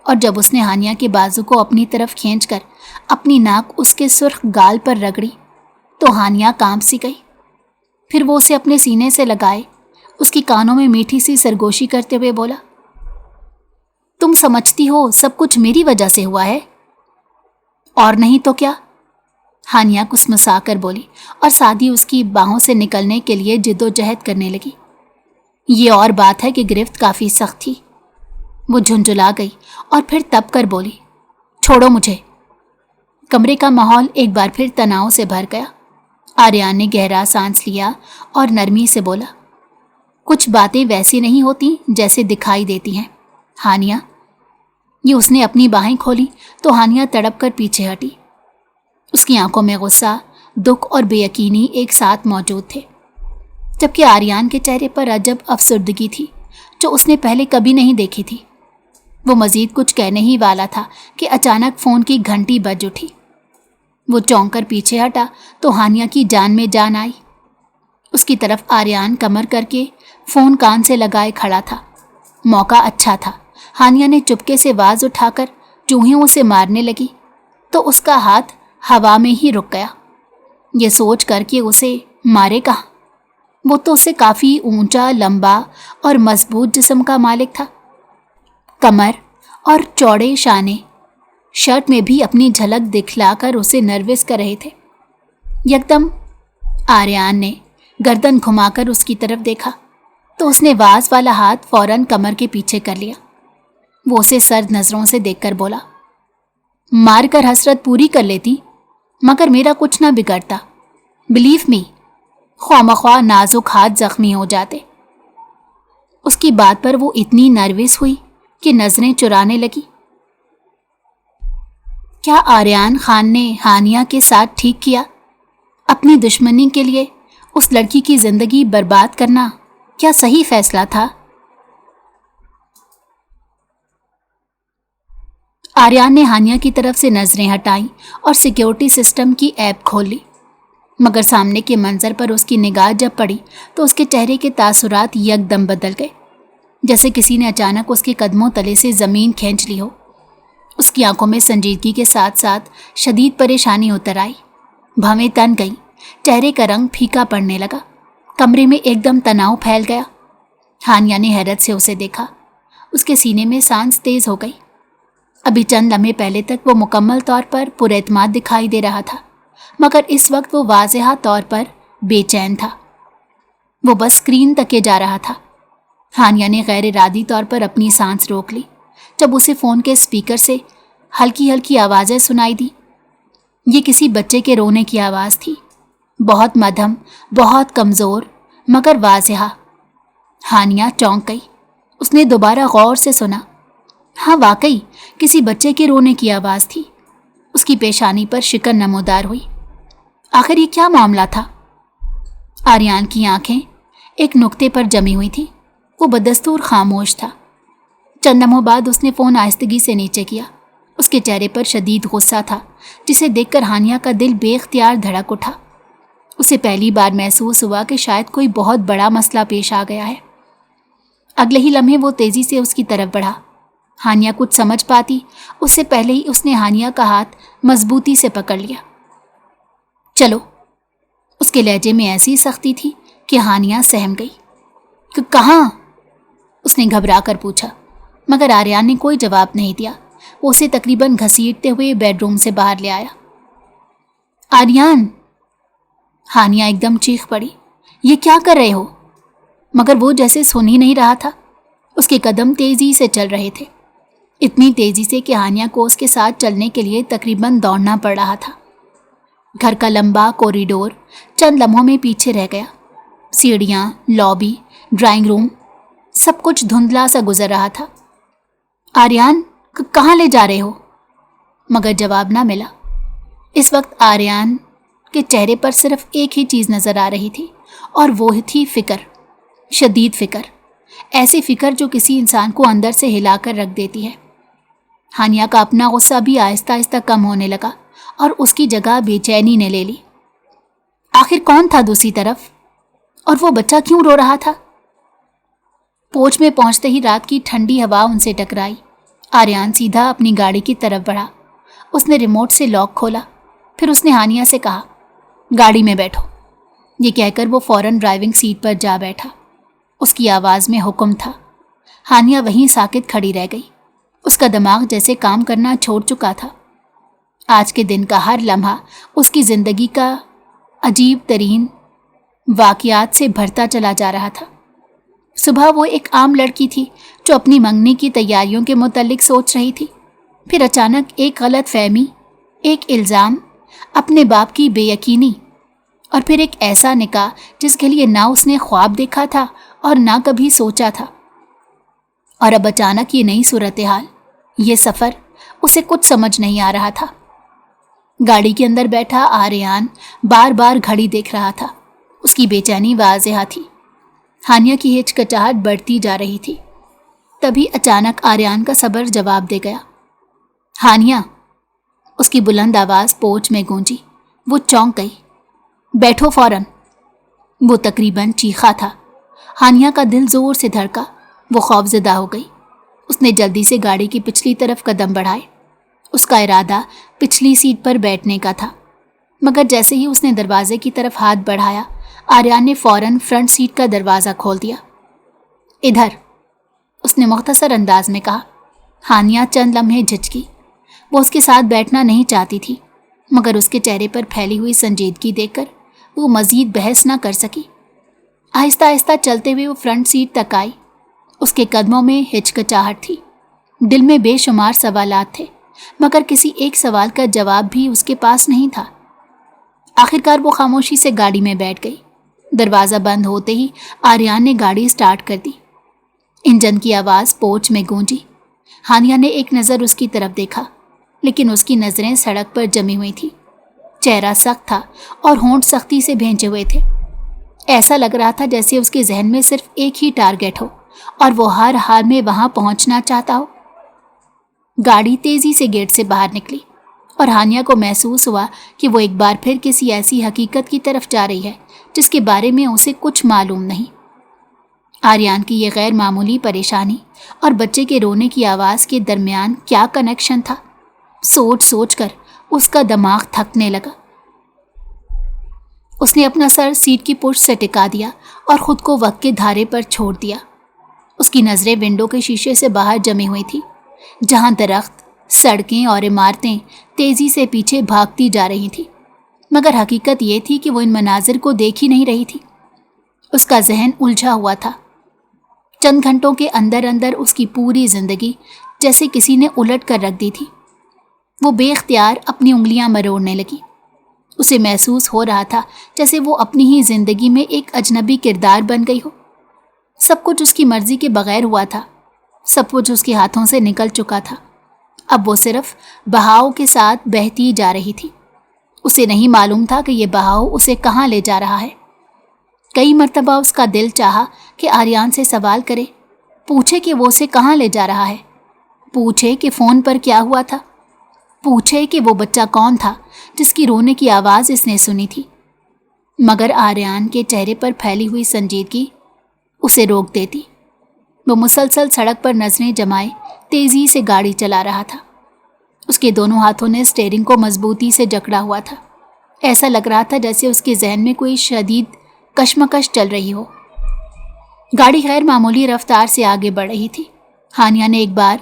اور جب اس نے ہانیہ کے بازو کو اپنی طرف کھینچ کر اپنی ناک اس کے سرخ گال پر رگڑی تو ہانیہ کانپ سی گئی۔ پھر وہ اسے اپنے سینے سے لگائے اس کی کانوں میں میٹھی سی سرگوشی کرتے ہوئے بولا، تم سمجھتی ہو سب کچھ میری وجہ سے ہوا ہے؟ اور نہیں تو کیا؟ ہانیہ کسمسا کر بولی اور سادی اس کی باہوں سے نکلنے کے لیے جد و جہد کرنے لگی۔ یہ اور بات ہے کہ گرفت کافی سخت تھی۔ وہ جھنجھلا گئی اور پھر تب کر بولی، چھوڑو مجھے۔ کمرے کا ماحول ایک بار پھر تناؤ سے بھر گیا۔ آریان نے گہرا سانس لیا اور نرمی سے بولا، کچھ باتیں ویسی نہیں ہوتی جیسے دکھائی دیتی ہیں ہانیہ۔ یہ اس نے اپنی باہیں کھولی تو ہانیہ تڑپ کر پیچھے ہٹی۔ اس کی آنکھوں میں غصہ، دکھ اور بے یقینی ایک ساتھ موجود تھے، جبکہ آریان کے چہرے پر عجب افسردگی تھی جو اس نے پہلے کبھی نہیں دیکھی تھی۔ وہ مزید کچھ کہنے ہی والا تھا کہ اچانک فون کی گھنٹی بج اٹھی۔ وہ چونک کر پیچھے ہٹا تو ہانیہ کی جان میں جان آئی۔ اس کی طرف آریان کمر کر کے فون کان سے لگائے کھڑا تھا۔ موقع اچھا تھا۔ ہانیہ نے چپکے سے آواز اٹھا کر چوہیوں سے مارنے لگی تو اس کا ہاتھ ہوا میں ہی رک گیا، یہ سوچ کر کہ اسے مارے کہاں۔ وہ تو اس سے کافی اونچا، لمبا اور مضبوط جسم کا مالک تھا۔ کمر اور چوڑے شانے شرٹ میں بھی اپنی جھلک دکھلا کر اسے نروس کر رہے تھے۔ یکدم آریان نے گردن گھما کر اس کی طرف دیکھا تو اس نے واز والا ہاتھ فوراً کمر کے پیچھے کر لیا۔ وہ اسے سرد نظروں سے دیکھ کر بولا، مار کر حسرت پوری کر لیتی مگر میرا کچھ نہ بگڑتا، بلیو می، خواہ مخواہ نازک ہاتھ زخمی ہو جاتے۔ اس کی بات پر وہ اتنی نروس ہوئی کہ نظریں چرانے لگی۔ کیا آریان خان نے ہانیہ کے ساتھ ٹھیک کیا؟ اپنی دشمنی کے لیے اس لڑکی کی زندگی برباد کرنا کیا صحیح فیصلہ تھا؟ آریان نے ہانیہ کی طرف سے نظریں ہٹائیں اور سیکیورٹی سسٹم کی ایپ کھول لی، مگر سامنے کے منظر پر اس کی نگاہ جب پڑی تو اس کے چہرے کے تاثرات یکدم بدل گئے، جیسے کسی نے اچانک اس کے قدموں تلے سے زمین کھینچ لی ہو۔ اس کی آنکھوں میں سنجیدگی کے ساتھ ساتھ شدید پریشانی اتر آئی، بھویں تن گئیں، چہرے کا رنگ پھیکا پڑنے لگا، کمرے میں ایک دم تناؤ پھیل گیا۔ ہانیہ نے حیرت سے اسے دیکھا۔ اس کے سینے میں سانس تیز ہو گئی۔ ابھی چند لمحے پہلے تک وہ مکمل طور پر پر اعتماد دکھائی دے رہا تھا، مگر اس وقت وہ واضح طور پر بے چین تھا۔ وہ بس اسکرین تکے جا رہا تھا۔ ہانیہ نے غیر ارادی طور پر اپنی سانس روک لی جب اسے فون کے اسپیکر سے ہلکی ہلکی آوازیں سنائی دی۔ یہ کسی بچے کے رونے کی آواز تھی، بہت مدھم، بہت کمزور مگر واضح۔ ہانیہ چونک گئی۔ اس نے دوبارہ غور سے سنا۔ ہاں واقعی کسی بچے کے رونے کی آواز تھی۔ اس کی پیشانی پر شکن نمودار ہوئی۔ آخر یہ کیا معاملہ تھا؟ آریان کی آنکھیں ایک نقطے پر جمی ہوئی تھی۔ وہ بدستور خاموش تھا۔ چند لمحوں بعد اس نے فون آہستگی سے نیچے کیا۔ اس کے چہرے پر شدید غصہ تھا، جسے دیکھ کر ہانیہ کا دل بے اختیار دھڑک اٹھا۔ اسے پہلی بار محسوس ہوا کہ شاید کوئی بہت بڑا مسئلہ پیش آ گیا ہے۔ اگلے ہی لمحے وہ تیزی سے اس کی طرف بڑھا۔ ہانیہ کچھ سمجھ پاتی اس سے پہلے ہی اس نے ہانیہ کا ہاتھ مضبوطی سے پکڑ لیا۔ چلو۔ اس کے لہجے میں ایسی سختی تھی کہ ہانیہ سہم گئی۔ کہاں؟ اس نے گھبرا کر پوچھا، مگر آریان نے کوئی جواب نہیں دیا۔ وہ اسے تقریباً گھسیٹتے ہوئے بیڈ روم سے باہر لے آیا۔ آریان! ہانیہ ایک دم چیخ پڑی، یہ کیا کر رہے ہو؟ مگر وہ جیسے سن ہی نہیں رہا تھا۔ اس کے قدم تیزی سے چل رہے تھے، اتنی تیزی سے کہ ہانیہ کو اس کے ساتھ چلنے کے لیے تقریباً دوڑنا پڑ رہا تھا۔ گھر کا لمبا کوریڈور چند لمحوں میں پیچھے رہ گیا۔ سیڑھیاں، لابی، ڈرائنگ روم، سب کچھ دھندلا سا گزر رہا تھا۔ آریان، کہاں لے جا رہے ہو؟ مگر جواب نہ ملا۔ اس وقت آریان کے چہرے پر صرف ایک ہی چیز نظر آ رہی تھی، اور وہ تھی فکر، شدید فکر، ایسی فکر جو کسی انسان کو اندر سے ہلا کر رکھ دیتی ہے۔ ہانیہ کا اپنا غصہ بھی آہستہ آہستہ کم ہونے لگا اور اس کی جگہ بے چینی نے لے لی۔ آخر کون تھا دوسری طرف؟ اور وہ بچہ کیوں رو رہا تھا؟ پوچھ میں پہنچتے ہی رات کی ٹھنڈی ہوا ان سے ٹکرائی۔ آریان سیدھا اپنی گاڑی کی طرف بڑھا۔ اس نے ریموٹ سے لاک کھولا، پھر اس نے ہانیہ سے کہا، گاڑی میں بیٹھو۔ یہ کہہ کر وہ فوراً ڈرائیونگ سیٹ پر جا بیٹھا۔ اس کی آواز میں حکم تھا۔ ہانیہ وہیں ساکت کھڑی رہ گئی۔ اس کا دماغ جیسے کام کرنا چھوڑ چکا تھا۔ آج کے دن کا ہر لمحہ اس کی زندگی کا عجیب ترین واقعات سے بھرتا چلا جا رہا تھا۔ صبح وہ ایک عام لڑکی تھی جو اپنی منگنی کی تیاریوں کے متعلق سوچ رہی تھی، پھر اچانک ایک غلط فہمی، ایک الزام، اپنے باپ کی بے یقینی، اور پھر ایک ایسا نکاح جس کے لیے نہ اس نے خواب دیکھا تھا اور نہ کبھی سوچا تھا۔ اور اب اچانک یہ نئی صورتحال، یہ سفر، اسے کچھ سمجھ نہیں آ رہا تھا۔ گاڑی کے اندر بیٹھا آریان بار بار گھڑی دیکھ رہا تھا۔ اس کی بے چینی واضح تھی۔ ہانیہ کی ہچکچاہٹ بڑھتی جا رہی تھی۔ تبھی اچانک آریان کا صبر جواب دے گیا۔ ہانیہ! اس کی بلند آواز پوچھ میں گونجی۔ وہ چونک گئی۔ بیٹھو فوراً! وہ تقریباً چیخا تھا۔ ہانیہ کا دل زور سے دھڑکا۔ وہ خوفزدہ ہو گئی۔ اس نے جلدی سے گاڑی کی پچھلی طرف قدم بڑھائے۔ اس کا ارادہ پچھلی سیٹ پر بیٹھنے کا تھا، مگر جیسے ہی اس نے دروازے کی طرف ہاتھ بڑھایا، آریان نے فوراً فرنٹ سیٹ کا دروازہ کھول دیا۔ ادھر! اس نے مختصر انداز میں کہا۔ ہانیہ چند لمحے جھجکی۔ وہ اس کے ساتھ بیٹھنا نہیں چاہتی تھی، مگر اس کے چہرے پر پھیلی ہوئی سنجیدگی دیکھ کر وہ مزید بحث نہ کر سکی۔ آہستہ آہستہ چلتے ہوئے وہ فرنٹ سیٹ تک آئی۔ اس کے قدموں میں ہچکچاہٹ تھی، دل میں بے شمار سوالات تھے، مگر کسی ایک سوال کا جواب بھی اس کے پاس نہیں تھا۔ آخرکار وہ خاموشی سے گاڑی میں بیٹھ گئی۔ دروازہ بند ہوتے ہی آریان نے گاڑی سٹارٹ کر دی۔ انجن کی آواز پوچھ میں گونجی۔ ہانیہ نے ایک نظر اس کی طرف دیکھا، لیکن اس کی نظریں سڑک پر جمی ہوئی تھیں۔ چہرہ سخت تھا اور ہونٹ سختی سے بھینچے ہوئے تھے۔ ایسا لگ رہا تھا جیسے اس کے ذہن میں صرف ایک ہی ٹارگٹ ہو اور وہ ہر حال میں وہاں پہنچنا چاہتا ہو۔ گاڑی تیزی سے گیٹ سے باہر نکلی اور ہانیہ کو محسوس ہوا کہ وہ ایک بار پھر کسی ایسی حقیقت کی طرف جا رہی ہے جس کے بارے میں اسے کچھ معلوم نہیں۔ آریان کی یہ غیر معمولی پریشانی اور بچے کے رونے کی آواز کے درمیان کیا کنیکشن تھا؟ سوچ سوچ کر اس کا دماغ تھکنے لگا۔ اس نے اپنا سر سیٹ کی پشت سے ٹکا دیا اور خود کو وقت کے دھارے پر چھوڑ دیا۔ اس کی نظریں ونڈو کے شیشے سے باہر جمی ہوئی تھی، جہاں درخت، سڑکیں اور عمارتیں تیزی سے پیچھے بھاگتی جا رہی تھیں، مگر حقیقت یہ تھی کہ وہ ان مناظر کو دیکھ ہی نہیں رہی تھی۔ اس کا ذہن الجھا ہوا تھا۔ چند گھنٹوں کے اندر اندر اس کی پوری زندگی جیسے کسی نے الٹ کر رکھ دی تھی۔ وہ بے اختیار اپنی انگلیاں مروڑنے لگی۔ اسے محسوس ہو رہا تھا جیسے وہ اپنی ہی زندگی میں ایک اجنبی کردار بن گئی ہو۔ سب کچھ اس کی مرضی کے بغیر ہوا تھا، سب کچھ اس کے ہاتھوں سے نکل چکا تھا۔ اب وہ صرف بہاؤ کے ساتھ بہتی جا رہی تھی۔ اسے نہیں معلوم تھا کہ یہ بہاؤ اسے کہاں لے جا رہا ہے۔ کئی مرتبہ اس کا دل چاہا کہ آریان سے سوال کرے، پوچھے کہ وہ اسے کہاں لے جا رہا ہے، پوچھے کہ فون پر کیا ہوا تھا، پوچھے کہ وہ بچہ کون تھا جس کی رونے کی آواز اس نے سنی تھی، مگر آریان کے چہرے پر پھیلی ہوئی سنجیدگی اسے روک دیتی۔ وہ مسلسل سڑک پر نظریں جمائے تیزی سے گاڑی چلا رہا تھا۔ اس کے دونوں ہاتھوں نے اسٹیئرنگ کو مضبوطی سے جکڑا ہوا تھا۔ ایسا لگ رہا تھا جیسے اس کے ذہن میں کوئی شدید کشمکش چل رہی ہو۔ گاڑی غیر معمولی رفتار سے آگے بڑھ رہی تھی۔ ہانیہ نے ایک بار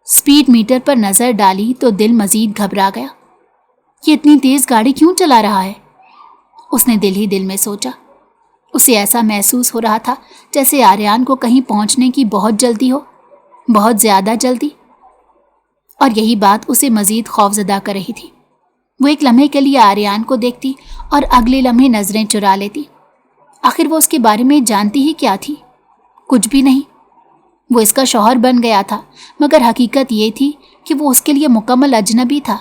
سپیڈ میٹر پر نظر ڈالی تو دل مزید گھبرا گیا۔ یہ اتنی تیز گاڑی کیوں چلا رہا ہے؟ اس نے دل ہی دل میں سوچا۔ اسے ایسا محسوس ہو رہا تھا جیسے آریان کو کہیں پہنچنے کی بہت جلدی ہو، بہت زیادہ جلدی، اور یہی بات اسے مزید خوفزدہ کر رہی تھی۔ وہ ایک لمحے کے لیے آریان کو دیکھتی اور اگلے لمحے نظریں چرا لیتی۔ آخر وہ اس کے بارے میں جانتی ہی کیا تھی؟ کچھ بھی نہیں۔ وہ اس کا شوہر بن گیا تھا، مگر حقیقت یہ تھی کہ وہ اس کے لیے مکمل اجنبی تھا۔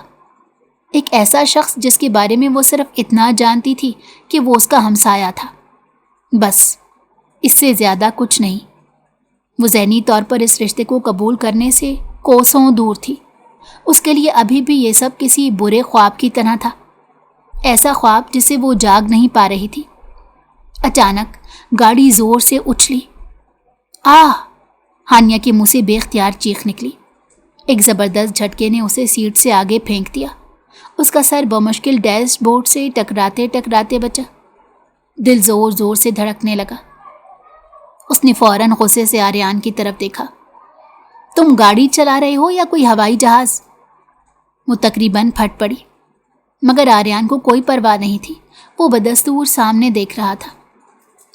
ایک ایسا شخص جس کے بارے میں وہ صرف اتنا جانتی تھی کہ وہ اس کا ہمسایہ تھا، بس اس سے زیادہ کچھ نہیں۔ وہ ذہنی طور پر اس رشتے کو قبول کرنے سے کوسوں دور تھی۔ اس کے لیے ابھی بھی یہ سب کسی برے خواب کی طرح تھا، ایسا خواب جسے وہ جاگ نہیں پا رہی تھی۔ اچانک گاڑی زور سے اچھلی۔ آہ! ہانیہ کے منہ سے بے اختیار چیخ نکلی۔ ایک زبردست جھٹکے نے اسے سیٹ سے آگے پھینک دیا۔ اس کا سر بمشکل ڈیش بورڈ سے ٹکراتے ٹکراتے بچا۔ دل زور زور سے دھڑکنے لگا۔ اس نے فوراً غصے سے آریان کی طرف دیکھا۔ تم گاڑی چلا رہے ہو یا کوئی ہوائی جہاز؟ وہ تقریباً پھٹ پڑی، مگر آریان کو کوئی پرواہ نہیں تھی۔ وہ بدستور سامنے دیکھ رہا تھا۔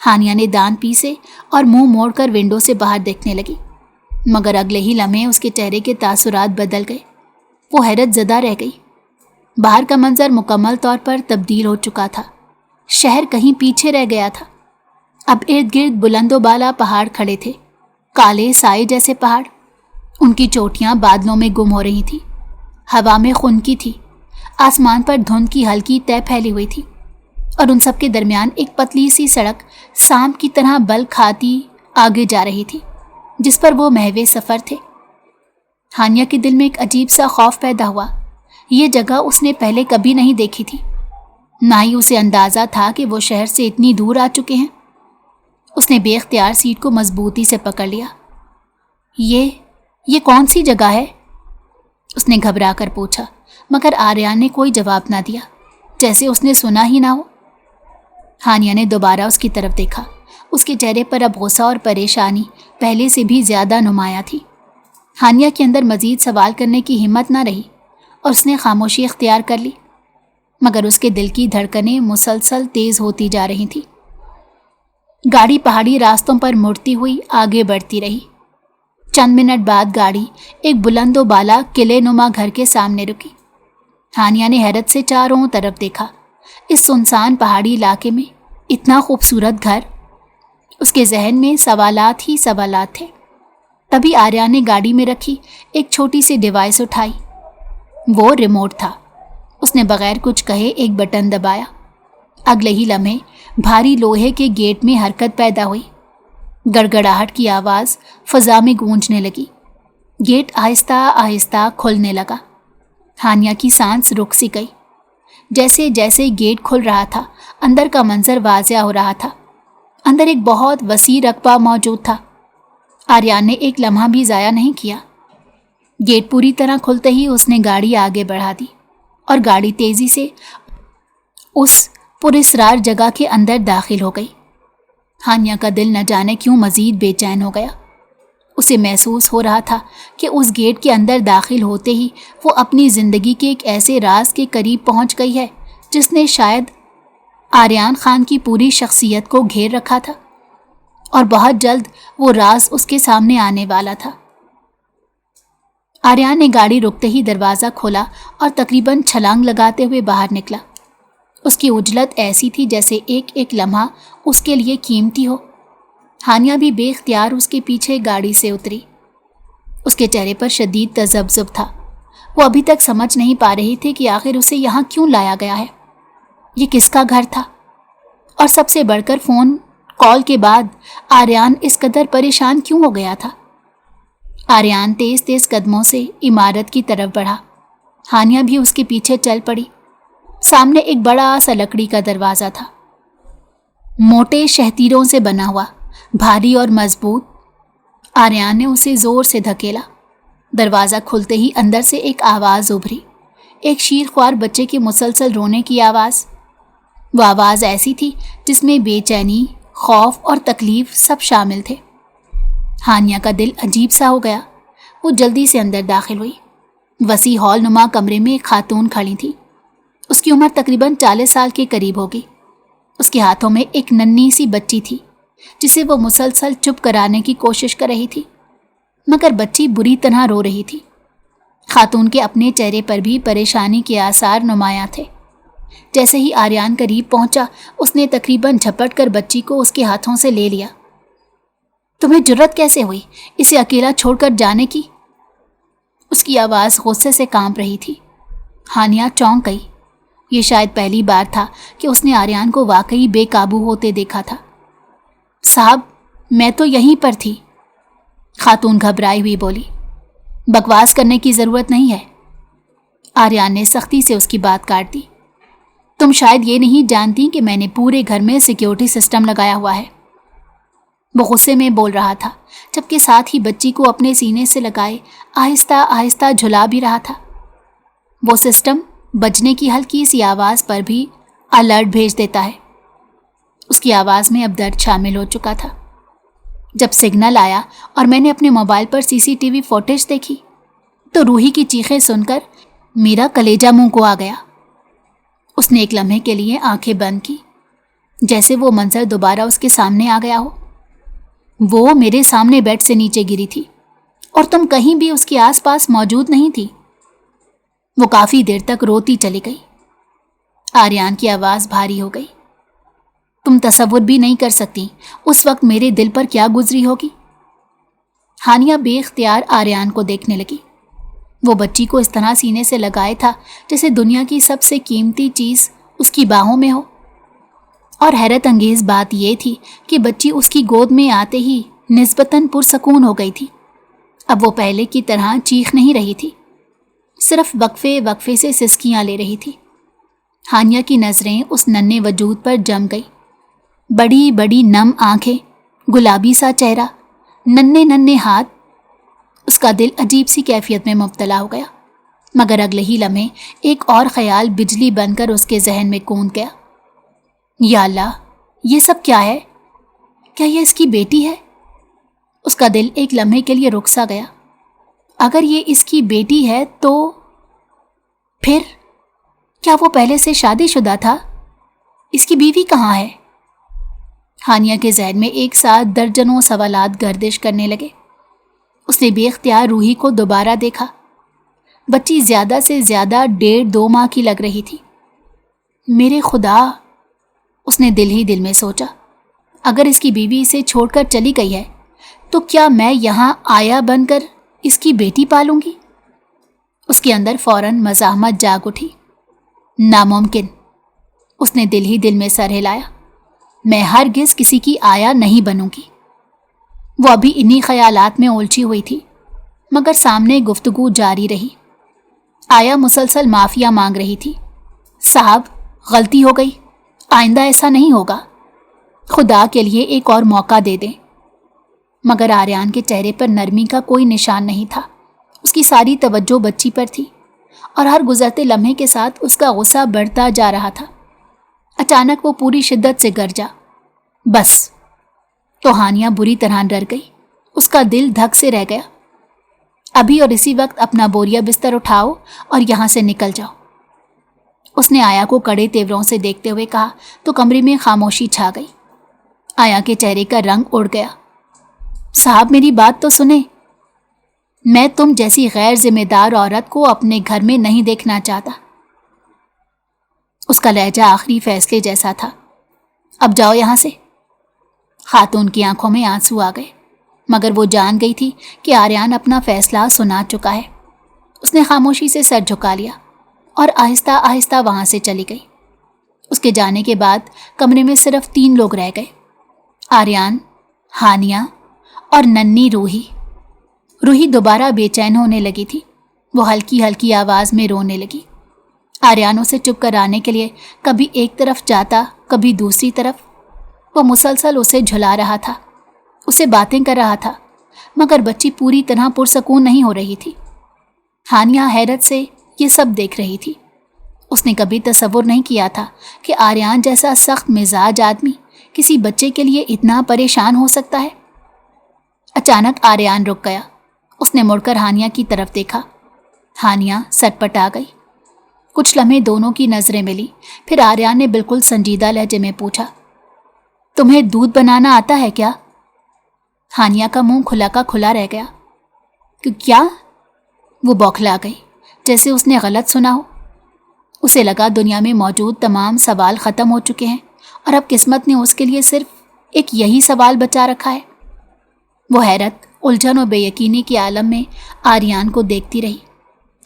ہانیہ نے دانت پیسے اور منہ موڑ کر ونڈو سے باہر دیکھنے لگی، مگر اگلے ہی لمحے اس کے چہرے کے تاثرات بدل گئے۔ وہ حیرت زدہ رہ گئی۔ باہر کا منظر مکمل طور پر تبدیل ہو چکا تھا۔ شہر کہیں پیچھے رہ گیا تھا۔ اب ارد گرد بلند و بالا پہاڑ کھڑے تھے، کالے سائے جیسے پہاڑ۔ ان کی چوٹیاں بادلوں میں گم ہو رہی تھی، ہوا میں خنکی تھی، آسمان پر دھند کی ہلکی تہ پھیلی ہوئی تھی، اور ان سب کے درمیان ایک پتلی سی سڑک سانپ کی طرح بل کھاتی آگے جا رہی تھی، جس پر وہ محو سفر تھے۔ ہانیہ کے دل میں ایک عجیب سا خوف پیدا ہوا۔ یہ جگہ اس نے پہلے کبھی نہیں دیکھی تھی، نہ ہی اسے اندازہ تھا کہ وہ شہر سے اتنی دور آ چکے ہیں۔ اس نے بے اختیار سیٹ کو مضبوطی سے پکڑ لیا۔ یہ کون سی جگہ ہے؟ اس نے گھبرا کر پوچھا، مگر آریان نے کوئی جواب نہ دیا، جیسے اس نے سنا ہی نہ ہو۔ ہانیہ نے دوبارہ اس کی طرف دیکھا۔ اس کے چہرے پر اب غصہ اور پریشانی پہلے سے بھی زیادہ نمایاں تھی۔ ہانیہ کے اندر مزید سوال کرنے کی ہمت نہ رہی اور اس نے خاموشی اختیار کر لی، مگر اس کے دل کی دھڑکنیں مسلسل تیز ہوتی جا رہی تھیں۔ گاڑی پہاڑی راستوں پر مڑتی ہوئی آگے بڑھتی رہی۔ چند منٹ بعد گاڑی ایک بلند و بالا قلعے نما گھر کے سامنے رکی۔ ہانیہ نے حیرت سے چاروں طرف دیکھا۔ اس سنسان پہاڑی علاقے میں اتنا خوبصورت گھر! اس کے ذہن میں سوالات ہی سوالات تھے۔ تبھی آریان نے گاڑی میں رکھی ایک چھوٹی سی ڈیوائس اٹھائی۔ وہ ریموٹ تھا۔ اس نے بغیر کچھ کہے ایک بٹن دبایا۔ اگلے ہی لمحے بھاری لوہے کے گیٹ میں حرکت پیدا ہوئی۔ گڑگڑاہٹ کی آواز فضا میں گونجنے لگی۔ گیٹ آہستہ آہستہ کھلنے لگا۔ ہانیہ کی سانس رک سی گئی۔ جیسے جیسے گیٹ کھل رہا تھا، اندر کا منظر واضح ہو رہا تھا۔ اندر ایک بہت وسیع رقبہ موجود تھا۔ آریان نے ایک لمحہ بھی ضائع نہیں کیا۔ گیٹ پوری طرح کھلتے ہی اس نے گاڑی آگے بڑھا دی اور گاڑی تیزی سے اس پراسرار جگہ کے اندر داخل ہو گئی۔ ہانیہ کا دل نہ جانے کیوں مزید بے چین ہو گیا۔ اسے محسوس ہو رہا تھا کہ اس گیٹ کے اندر داخل ہوتے ہی وہ اپنی زندگی کے ایک ایسے راز کے قریب پہنچ گئی ہے جس نے شاید آریان خان کی پوری شخصیت کو گھیر رکھا تھا، اور بہت جلد وہ راز اس کے سامنے آنے والا تھا۔ آریان نے گاڑی رکتے ہی دروازہ کھولا اور تقریباً چھلانگ لگاتے ہوئے باہر نکلا۔ اس کی عجلت ایسی تھی جیسے ایک ایک لمحہ اس کے لیے قیمتی ہو۔ ہانیہ بھی بے اختیار اس کے پیچھے گاڑی سے اتری۔ اس کے چہرے پر شدید تذبذب تھا۔ وہ ابھی تک سمجھ نہیں پا رہی تھی کہ آخر اسے یہاں کیوں لایا گیا ہے، یہ کس کا گھر تھا، اور سب سے بڑھ کر فون کال کے بعد آریان اس قدر پریشان کیوں ہو گیا تھا۔ آریان تیز تیز قدموں سے عمارت کی طرف بڑھا۔ ہانیہ بھی اس کے پیچھے چل پڑی۔ سامنے ایک بڑا سا لکڑی کا دروازہ تھا، موٹے شہتیروں سے بنا ہوا، بھاری اور مضبوط۔ आर्यान ने उसे जोर से धकेला। दरवाज़ा खुलते ही अंदर से एक आवाज़ उभरी, एक शीरख्वार बच्चे के मुसलसल रोने की आवाज़। वो आवाज़ ऐसी थी जिसमें बेचैनी, खौफ और तकलीफ सब शामिल थे। हानिया का दिल अजीब सा हो गया। वो जल्दी से अंदर दाखिल हुई। वसी हॉल नुमा कमरे में एक खातून खड़ी थी। उसकी उम्र तकरीबन 40 साल के करीब होगी। उसके हाथों में एक नन्ही सी बच्ची थी जिसे वो मुसलसल चुप कराने की कोशिश कर रही थी, मगर बच्ची बुरी तरह रो रही थी। खातून के अपने चेहरे पर भी परेशानी के आसार नुमायां थे। जैसे ही आर्यान करीब पहुंचा, उसने तकरीबन झपट कर बच्ची को उसके हाथों से ले लिया। तुम्हें जुर्रत कैसे हुई इसे अकेला छोड़कर जाने की? उसकी आवाज़ गुस्से से कांप रही थी। हानिया चौंक गई। ये शायद पहली बार था कि उसने आर्यान को वाकई बेकाबू होते देखा था। साहब, मैं तो यहीं पर थी, खातून घबराई हुई बोली। बकवास करने की ज़रूरत नहीं है, आर्यान ने सख्ती से उसकी बात काट दी। तुम शायद ये नहीं जानती कि मैंने पूरे घर में सिक्योरिटी सिस्टम लगाया हुआ है। वो गुस्से में बोल रहा था, जबकि साथ ही बच्ची को अपने सीने से लगाए आहिस्ता आहिस्ता झुला भी रहा था। वो सिस्टम बजने की हल्की सी आवाज़ पर भी अलर्ट भेज देता है। उसकी आवाज़ में अब दर्द शामिल हो चुका था। जब सिग्नल आया और मैंने अपने मोबाइल पर सीसीटीवी फुटेज देखी तो रूही की चीखें सुनकर मेरा कलेजा मुंह को आ गया। उसने एक लम्हे के लिए आंखें बंद की, जैसे वो मंजर दोबारा उसके सामने आ गया हो। वो मेरे सामने बेड से नीचे गिरी थी और तुम कहीं भी उसके आसपास मौजूद नहीं थी। वो काफ़ी देर तक रोती चली गई। आर्यान की आवाज़ भारी हो गई। तुम तसव्वुर भी नहीं कर सकती उस वक्त मेरे दिल पर क्या गुजरी होगी। हानिया बेख्तियार आर्यान को देखने लगी। वो बच्ची को इस तरह सीने से लगाए था जैसे दुनिया की सबसे कीमती चीज़ उसकी बाहों में हो। और हैरत अंगेज़ बात यह थी कि बच्ची उसकी गोद में आते ही निस्बतन पुरसकून हो गई थी। अब वो पहले की तरह चीख नहीं रही थी, सिर्फ वक्फे वक्फे से सिसकियाँ ले रही थी। हानिया की नज़रें उस नन्हे वजूद पर जम गई। बड़ी बड़ी नम आंखें, गुलाबी सा चेहरा, नन्हे नन्हे हाथ। उसका दिल अजीब सी कैफियत में मुब्तला हो गया, मगर अगले ही लम्हे एक और ख्याल बिजली बनकर उसके जहन में कूद गया। या अल्लाह, ये सब क्या है? क्या ये इसकी बेटी है? उसका दिल एक लम्हे के लिए रुक सा गया। अगर ये इसकी बेटी है तो फिर क्या वो पहले से शादीशुदा था? इसकी बीवी कहाँ है? हानिया के जहन में एक साथ दर्जनों सवालात गर्दिश करने लगे। उसने बेख्तियार रूही को दोबारा देखा। बच्ची ज़्यादा से ज़्यादा 1.5-2 माह की लग रही थी। मेरे खुदा, उसने दिल ही दिल में सोचा, अगर इसकी बीवी इसे छोड़कर चली गई है तो क्या मैं यहाँ आया बनकर इसकी बेटी पालूंगी? उसके अंदर फौरन मज़ाहमत जाग उठी। नामुमकिन, उसने दिल ही दिल में सर हिलाया। मैं हरगिज़ किसी की आया नहीं बनूंगी। वो अभी इन्हीं ख्यालात में उलझी हुई थी, मगर सामने गुफ्तगू जारी रही। आया मुसलसल माफ़िया मांग रही थी। साहब, गलती हो गई, आइंदा ऐसा नहीं होगा, खुदा के लिए एक और मौका दे दें। मगर आर्यान के चेहरे पर नरमी का कोई निशान नहीं था। उसकी सारी तवज्जो बच्ची पर थी और हर गुजरते लम्हे के साथ उसका गुस्सा बढ़ता जा रहा था। अचानक वो पूरी शिद्दत से गरजा, बस। तो हानिया बुरी तरह डर गई। उसका दिल धक से रह गया। अभी और इसी वक्त अपना बोरिया बिस्तर उठाओ और यहाँ से निकल जाओ, उसने आया को कड़े तेवरों से देखते हुए कहा तो कमरे में खामोशी छा गई। आया के चेहरे का रंग उड़ गया। साहब, मेरी बात तो सुने। मैं तुम जैसी गैर जिम्मेदार औरत को अपने घर में नहीं देखना चाहता। उसका लहजा आखिरी फैसले जैसा था। अब जाओ यहाँ से। खातून की आंखों में आंसू आ गए, मगर वो जान गई थी कि आर्यान अपना फैसला सुना चुका है। उसने खामोशी से सर झुका लिया और आहिस्ता आहिस्ता वहाँ से चली गई। उसके जाने के बाद कमरे में सिर्फ 3 लोग रह गए, आर्यान, हानिया और नन्ही रूही। रूही दोबारा बेचैन होने लगी थी। वो हल्की हल्की आवाज़ में रोने लगी। आर्यान उसे चुप कराने के लिए कभी एक तरफ जाता, कभी दूसरी तरफ। वो मुसलसल उसे झुला रहा था, उसे बातें कर रहा था मगर बच्ची पूरी तरह पुरसकून नहीं हो रही थी। हानिया हैरत से ये सब देख रही थी। उसने कभी तसव्वुर नहीं किया था कि आर्यान जैसा सख्त मिजाज आदमी किसी बच्चे के लिए इतना परेशान हो सकता है। अचानक आर्यान रुक गया। उसने मुड़कर हानिया की तरफ देखा। हानिया सटपटा गई। कुछ लम्हे दोनों की नजरें मिली। फिर आर्यान ने बिल्कुल संजीदा लहजे में पूछा, तुम्हें दूध बनाना आता है क्या? हानिया का मुंह खुला का खुला रह गया। क्या? वो बौखला गई, जैसे उसने गलत सुना हो। उसे लगा दुनिया में मौजूद तमाम सवाल ख़त्म हो चुके हैं और अब किस्मत ने उसके लिए सिर्फ एक यही सवाल बचा रखा है। वो हैरत, उलझन और बेयकीनी के आलम में आर्यान को देखती रही,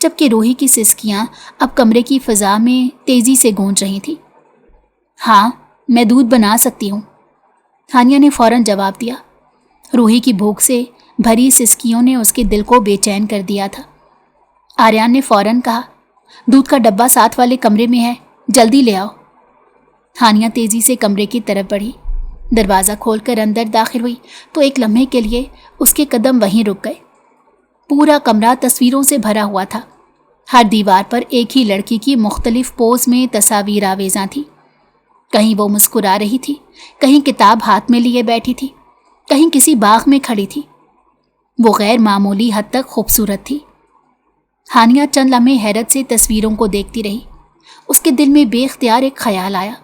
जबकि रूही की सिसकियां अब कमरे की फ़िज़ा में तेज़ी से गूंज रही थी। हाँ, मैं दूध बना सकती हूँ, हानिया ने फ़ौरन जवाब दिया। रूही की भूख से भरी सिसकियों ने उसके दिल को बेचैन कर दिया था। आर्यान ने फ़ौरन कहा, दूध का डब्बा साथ वाले कमरे में है, जल्दी ले आओ। हानिया तेज़ी से कमरे की तरफ बढ़ी। दरवाज़ा खोलकर अंदर दाखिल हुई तो एक लम्हे के लिए उसके कदम वहीं रुक गए। पूरा कमरा तस्वीरों से भरा हुआ था। हर दीवार पर एक ही लड़की की मुख्तलिफ पोज में तस्वीर आवेज़ां थी। कहीं वो मुस्कुरा रही थी, कहीं किताब हाथ में लिए बैठी थी, कहीं किसी बाग में खड़ी थी। वो गैर मामूली हद तक खूबसूरत थी। हानिया चंद लम्हे हैरत से तस्वीरों को देखती रही। उसके दिल में बेख्तियार एक ख्याल आया,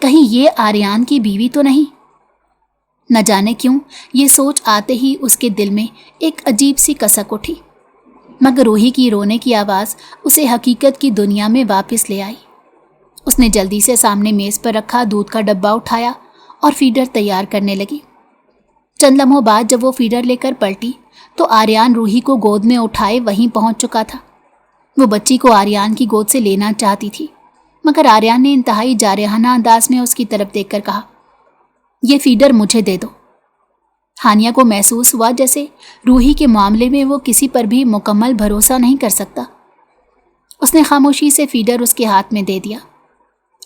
कहीं ये आर्यान की बीवी तो नहीं? न जाने क्यों ये सोच आते ही उसके दिल में एक अजीब सी कसक उठी, मगर रूही की रोने की आवाज़ उसे हकीकत की दुनिया में वापस ले आई। उसने जल्दी से सामने मेज़ पर रखा दूध का डब्बा उठाया और फीडर तैयार करने लगी। चंद लम्हों बाद जब वो फीडर लेकर पलटी तो आर्यान रूही को गोद में उठाए वहीं पहुंच चुका था। वो बच्ची को आर्यान की गोद से लेना चाहती थी, मगर आर्यान ने इंतहाई जारहाना अंदाज में उसकी तरफ देखकर कहा, ये फीडर मुझे दे दो। हानिया को महसूस हुआ जैसे रूही के मामले में वो किसी पर भी मुकम्मल भरोसा नहीं कर सकता। उसने खामोशी से फीडर उसके हाथ में दे दिया।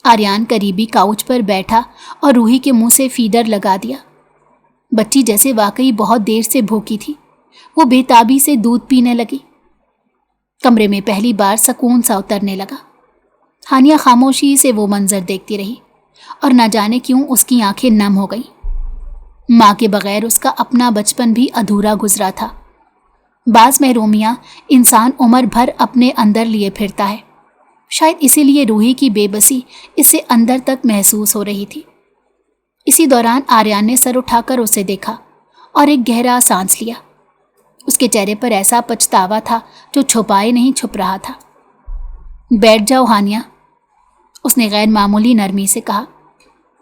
आर्यान करीबी काउच पर बैठा और रूही के मुंह से फीडर लगा दिया। बच्ची जैसे वाकई बहुत देर से भूखी थी। वो बेताबी से दूध पीने लगी। कमरे में पहली बार सुकून सा उतरने लगा। हानिया खामोशी से वो मंजर देखती रही और न जाने क्यों उसकी आंखें नम हो गईं। माँ के बगैर उसका अपना बचपन भी अधूरा गुजरा था। बाज़ महरूमियाँ इंसान उम्र भर अपने अंदर लिए फिरता है। शायद इसीलिए रूही की बेबसी इससे अंदर तक महसूस हो रही थी। इसी दौरान आर्यान ने सर उठाकर उसे देखा और एक गहरा सांस लिया। उसके चेहरे पर ऐसा पछतावा था जो छुपाए नहीं छुप रहा था। बैठ जाओ हानिया, उसने गैर मामूली नरमी से कहा,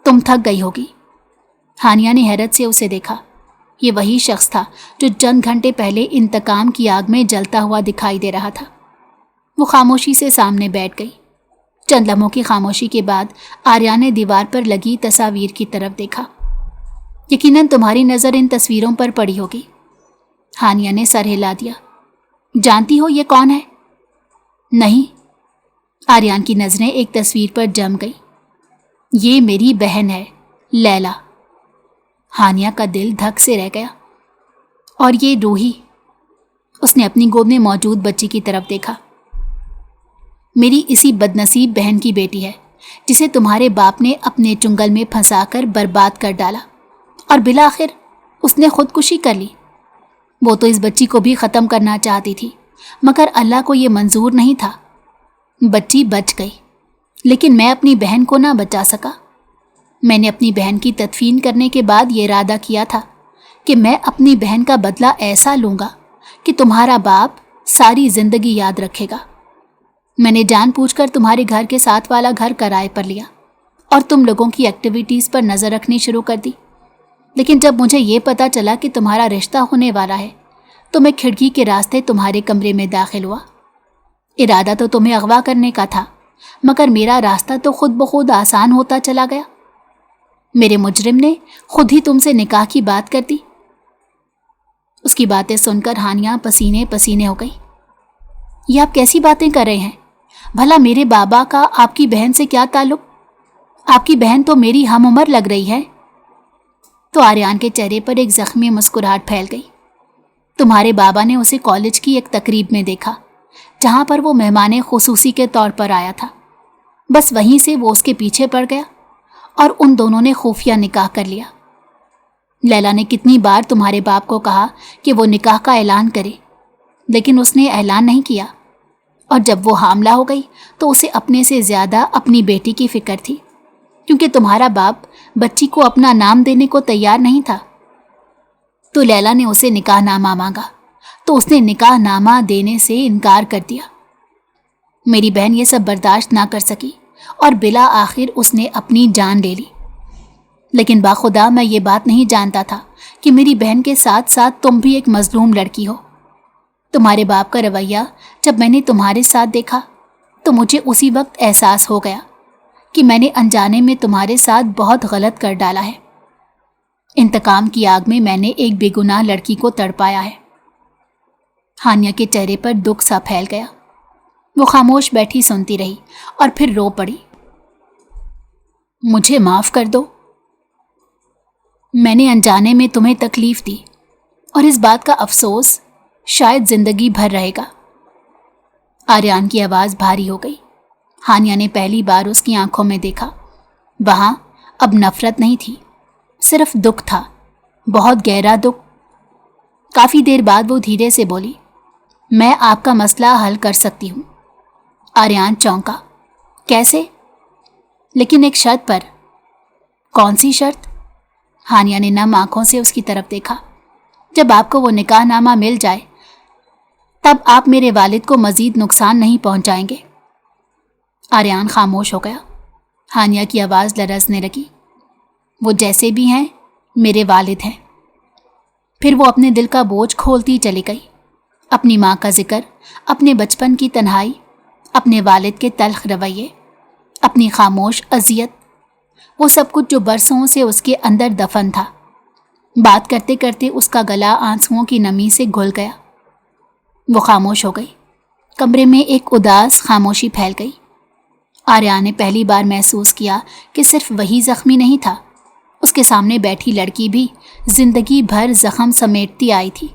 तुम थक गई होगी। हानिया ने हैरत से उसे देखा। ये वही शख्स था जो चंद घंटे पहले इंतकाम की आग में जलता हुआ दिखाई दे रहा था। वो खामोशी से सामने बैठ गई। चंद लम्हों की खामोशी के बाद आर्यान ने दीवार पर लगी तस्वीर की तरफ देखा। यकीनन तुम्हारी नज़र इन तस्वीरों पर पड़ी होगी। हानिया ने सर हिला दिया। जानती हो ये कौन है? नहीं। आर्यान की नज़रें एक तस्वीर पर जम गई। ये मेरी बहन है, लैला। हानिया का दिल धक से रह गया। और ये रूही? उसने अपनी गोद में मौजूद बच्ची की तरफ देखा। मेरी इसी बदनसीब बहन की बेटी है जिसे तुम्हारे बाप ने अपने चुंगल में फंसाकर बर्बाद कर डाला और बिलाखिर उसने खुदकुशी कर ली। वो तो इस बच्ची को भी ख़त्म करना चाहती थी, मगर अल्लाह को ये मंजूर नहीं था। बच्ची बच गई, लेकिन मैं अपनी बहन को ना बचा सका। मैंने अपनी बहन की तदफीन करने के बाद ये इरादा किया था कि मैं अपनी बहन का बदला ऐसा लूँगा कि तुम्हारा बाप सारी ज़िंदगी याद रखेगा। मैंने जानबूझकर तुम्हारे घर के साथ वाला घर किराए पर लिया और तुम लोगों की एक्टिविटीज़ पर नज़र रखनी शुरू कर दी। लेकिन जब मुझे ये पता चला कि तुम्हारा रिश्ता होने वाला है तो मैं खिड़की के रास्ते तुम्हारे कमरे में दाखिल हुआ। इरादा तो तुम्हें अगवा करने का था, मगर मेरा रास्ता तो खुद ब खुद आसान होता चला गया। मेरे मुजरिम ने खुद ही तुमसे निकाह की बात कर दी। उसकी बातें सुनकर हानिया पसीने पसीने हो गई। ये आप कैसी बातें कर रहे हैं? भला मेरे बाबा का आपकी बहन से क्या ताल्लुक? आपकी बहन तो मेरी हम उम्र लग रही है। तो आर्यान के चेहरे पर एक जख्मी मुस्कुराहट फैल गई। तुम्हारे बाबा ने उसे कॉलेज की एक तकरीब में देखा जहां पर वो मेहमान खुसूसी के तौर पर आया था। बस वहीं से वो उसके पीछे पड़ गया और उन दोनों ने खुफिया निकाह कर लिया। लैला ने कितनी बार तुम्हारे बाप को कहा कि वो निकाह का ऐलान करे, लेकिन उसने ऐलान नहीं किया। और जब वो हामला हो गई तो उसे अपने से ज़्यादा अपनी बेटी की फिक्र थी, क्योंकि तुम्हारा बाप बच्ची को अपना नाम देने को तैयार नहीं था। तो लैला ने उसे निकाह नामा मांगा तो उसने निकाह नामा देने से इनकार कर दिया। मेरी बहन ये सब बर्दाश्त ना कर सकी और बिला आखिर उसने अपनी जान ले ली। लेकिन बाखुदा मैं ये बात नहीं जानता था कि मेरी बहन के साथ साथ तुम भी एक मजलूम लड़की हो। तुम्हारे बाप का रवैया जब मैंने तुम्हारे साथ देखा तो मुझे उसी वक्त एहसास हो गया कि मैंने अनजाने में तुम्हारे साथ बहुत गलत कर डाला है। इंतकाम की आग में मैंने एक बेगुनाह लड़की को तड़पाया है। हानिया के चेहरे पर दुख सा फैल गया। वो खामोश बैठी सुनती रही और फिर रो पड़ी। मुझे माफ कर दो, मैंने अनजाने में तुम्हें तकलीफ दी और इस बात का अफसोस शायद जिंदगी भर रहेगा। आर्यान की आवाज़ भारी हो गई। हानिया ने पहली बार उसकी आंखों में देखा। वहां अब नफरत नहीं थी, सिर्फ दुख था, बहुत गहरा दुख। काफ़ी देर बाद वो धीरे से बोली, मैं आपका मसला हल कर सकती हूँ। आर्यान चौंका, कैसे? लेकिन एक शर्त पर। कौन सी शर्त? हानिया ने नम आंखों से उसकी तरफ देखा। जब आपको वो निकाह नामा मिल जाए तब आप मेरे वालिद को मजीद नुकसान नहीं पहुंचाएंगे। आर्यान खामोश हो गया। हानिया की आवाज़ लरजने लगी। वो जैसे भी हैं मेरे वालिद हैं। फिर वो अपने दिल का बोझ खोलती चली गई। अपनी माँ का जिक्र, अपने बचपन की तन्हाई, अपने वालिद के तल्ख रवैये, अपनी खामोश अजियत, वो सब कुछ जो बरसों से उसके अंदर दफन था। बात करते करते उसका गला आंसुओं की नमी से घुल गया। वो खामोश हो गई। कमरे में एक उदास खामोशी फैल गई। आर्या ने पहली बार महसूस किया कि सिर्फ वही जख्मी नहीं था, उसके सामने बैठी लड़की भी जिंदगी भर जख्म समेटती आई थी।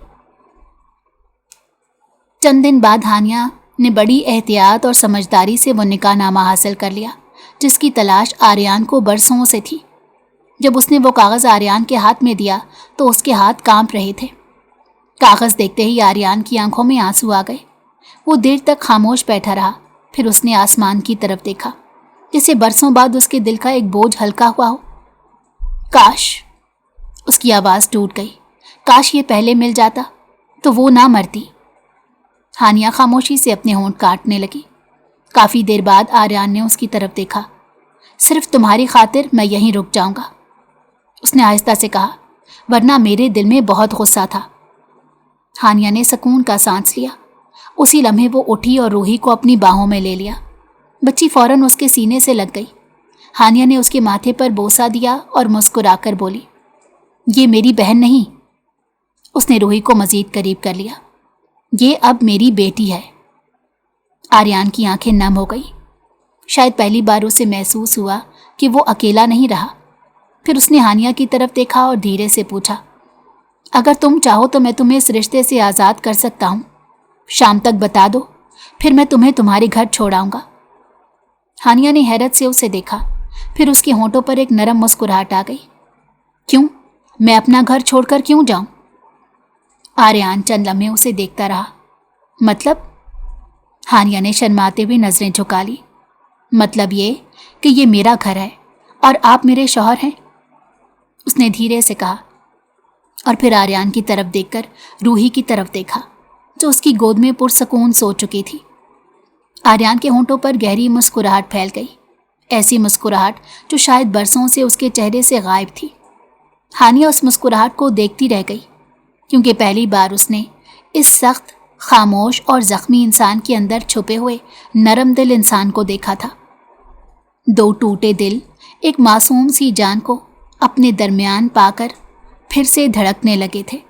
चंद दिन बाद हानिया ने बड़ी एहतियात और समझदारी से वो निकाहनामा हासिल कर लिया जिसकी तलाश आर्यान को बरसों से थी। जब उसने वो कागज़ आर्यान के हाथ में दिया तो उसके हाथ कांप रहे थे। कागज़ देखते ही आर्यान की आंखों में आंसू आ गए। वो देर तक खामोश बैठा रहा। फिर उसने आसमान की तरफ देखा, जैसे बरसों बाद उसके दिल का एक बोझ हल्का हुआ हो। काश, उसकी आवाज़ टूट गई, काश ये पहले मिल जाता तो वो ना मरती। हानिया खामोशी से अपने होंठ काटने लगी। काफ़ी देर बाद आर्यान ने उसकी तरफ देखा। सिर्फ तुम्हारी खातिर मैं यहीं रुक जाऊंगा, उसने आहिस्ता से कहा, वरना मेरे दिल में बहुत गुस्सा था। हानिया ने सुकून का सांस लिया। उसी लम्हे वो उठी और रूही को अपनी बाहों में ले लिया। बच्ची फौरन उसके सीने से लग गई। हानिया ने उसके माथे पर बोसा दिया और मुस्कुराकर बोली, ये मेरी बहन नहीं। उसने रूही को मजीद करीब कर लिया। ये अब मेरी बेटी है। आर्यान की आंखें नम हो गई। शायद पहली बार उसे महसूस हुआ कि वो अकेला नहीं रहा। फिर उसने हानिया की तरफ देखा और धीरे से पूछा, अगर तुम चाहो तो मैं तुम्हें इस रिश्ते से आज़ाद कर सकता हूँ। शाम तक बता दो, फिर मैं तुम्हें तुम्हारे घर छोड़ाऊंगा। हानिया ने हैरत से उसे देखा। फिर उसके होंठों पर एक नरम मुस्कुराहट आ गई। क्यों? मैं अपना घर छोड़कर क्यों जाऊं? आर्यान चंद लम्हे उसे देखता रहा। मतलब? हानिया ने शर्माते हुए नजरें झुका ली। मतलब ये कि ये मेरा घर है और आप मेरे शौहर हैं, उसने धीरे से कहा। और फिर आर्यान की तरफ देखकर रूही की तरफ देखा जो उसकी गोद में पुरसकून सो चुकी थी। आर्यान के होंठों पर गहरी मुस्कुराहट फैल गई, ऐसी मुस्कुराहट जो शायद बरसों से उसके चेहरे से गायब थी। हानिया उस मुस्कुराहट को देखती रह गई, क्योंकि पहली बार उसने इस सख्त, खामोश और जख्मी इंसान के अंदर छुपे हुए नरम दिल इंसान को देखा था। दो टूटे दिल एक मासूम सी जान को अपने दरमियान पाकर फिर से धड़कने लगे थे।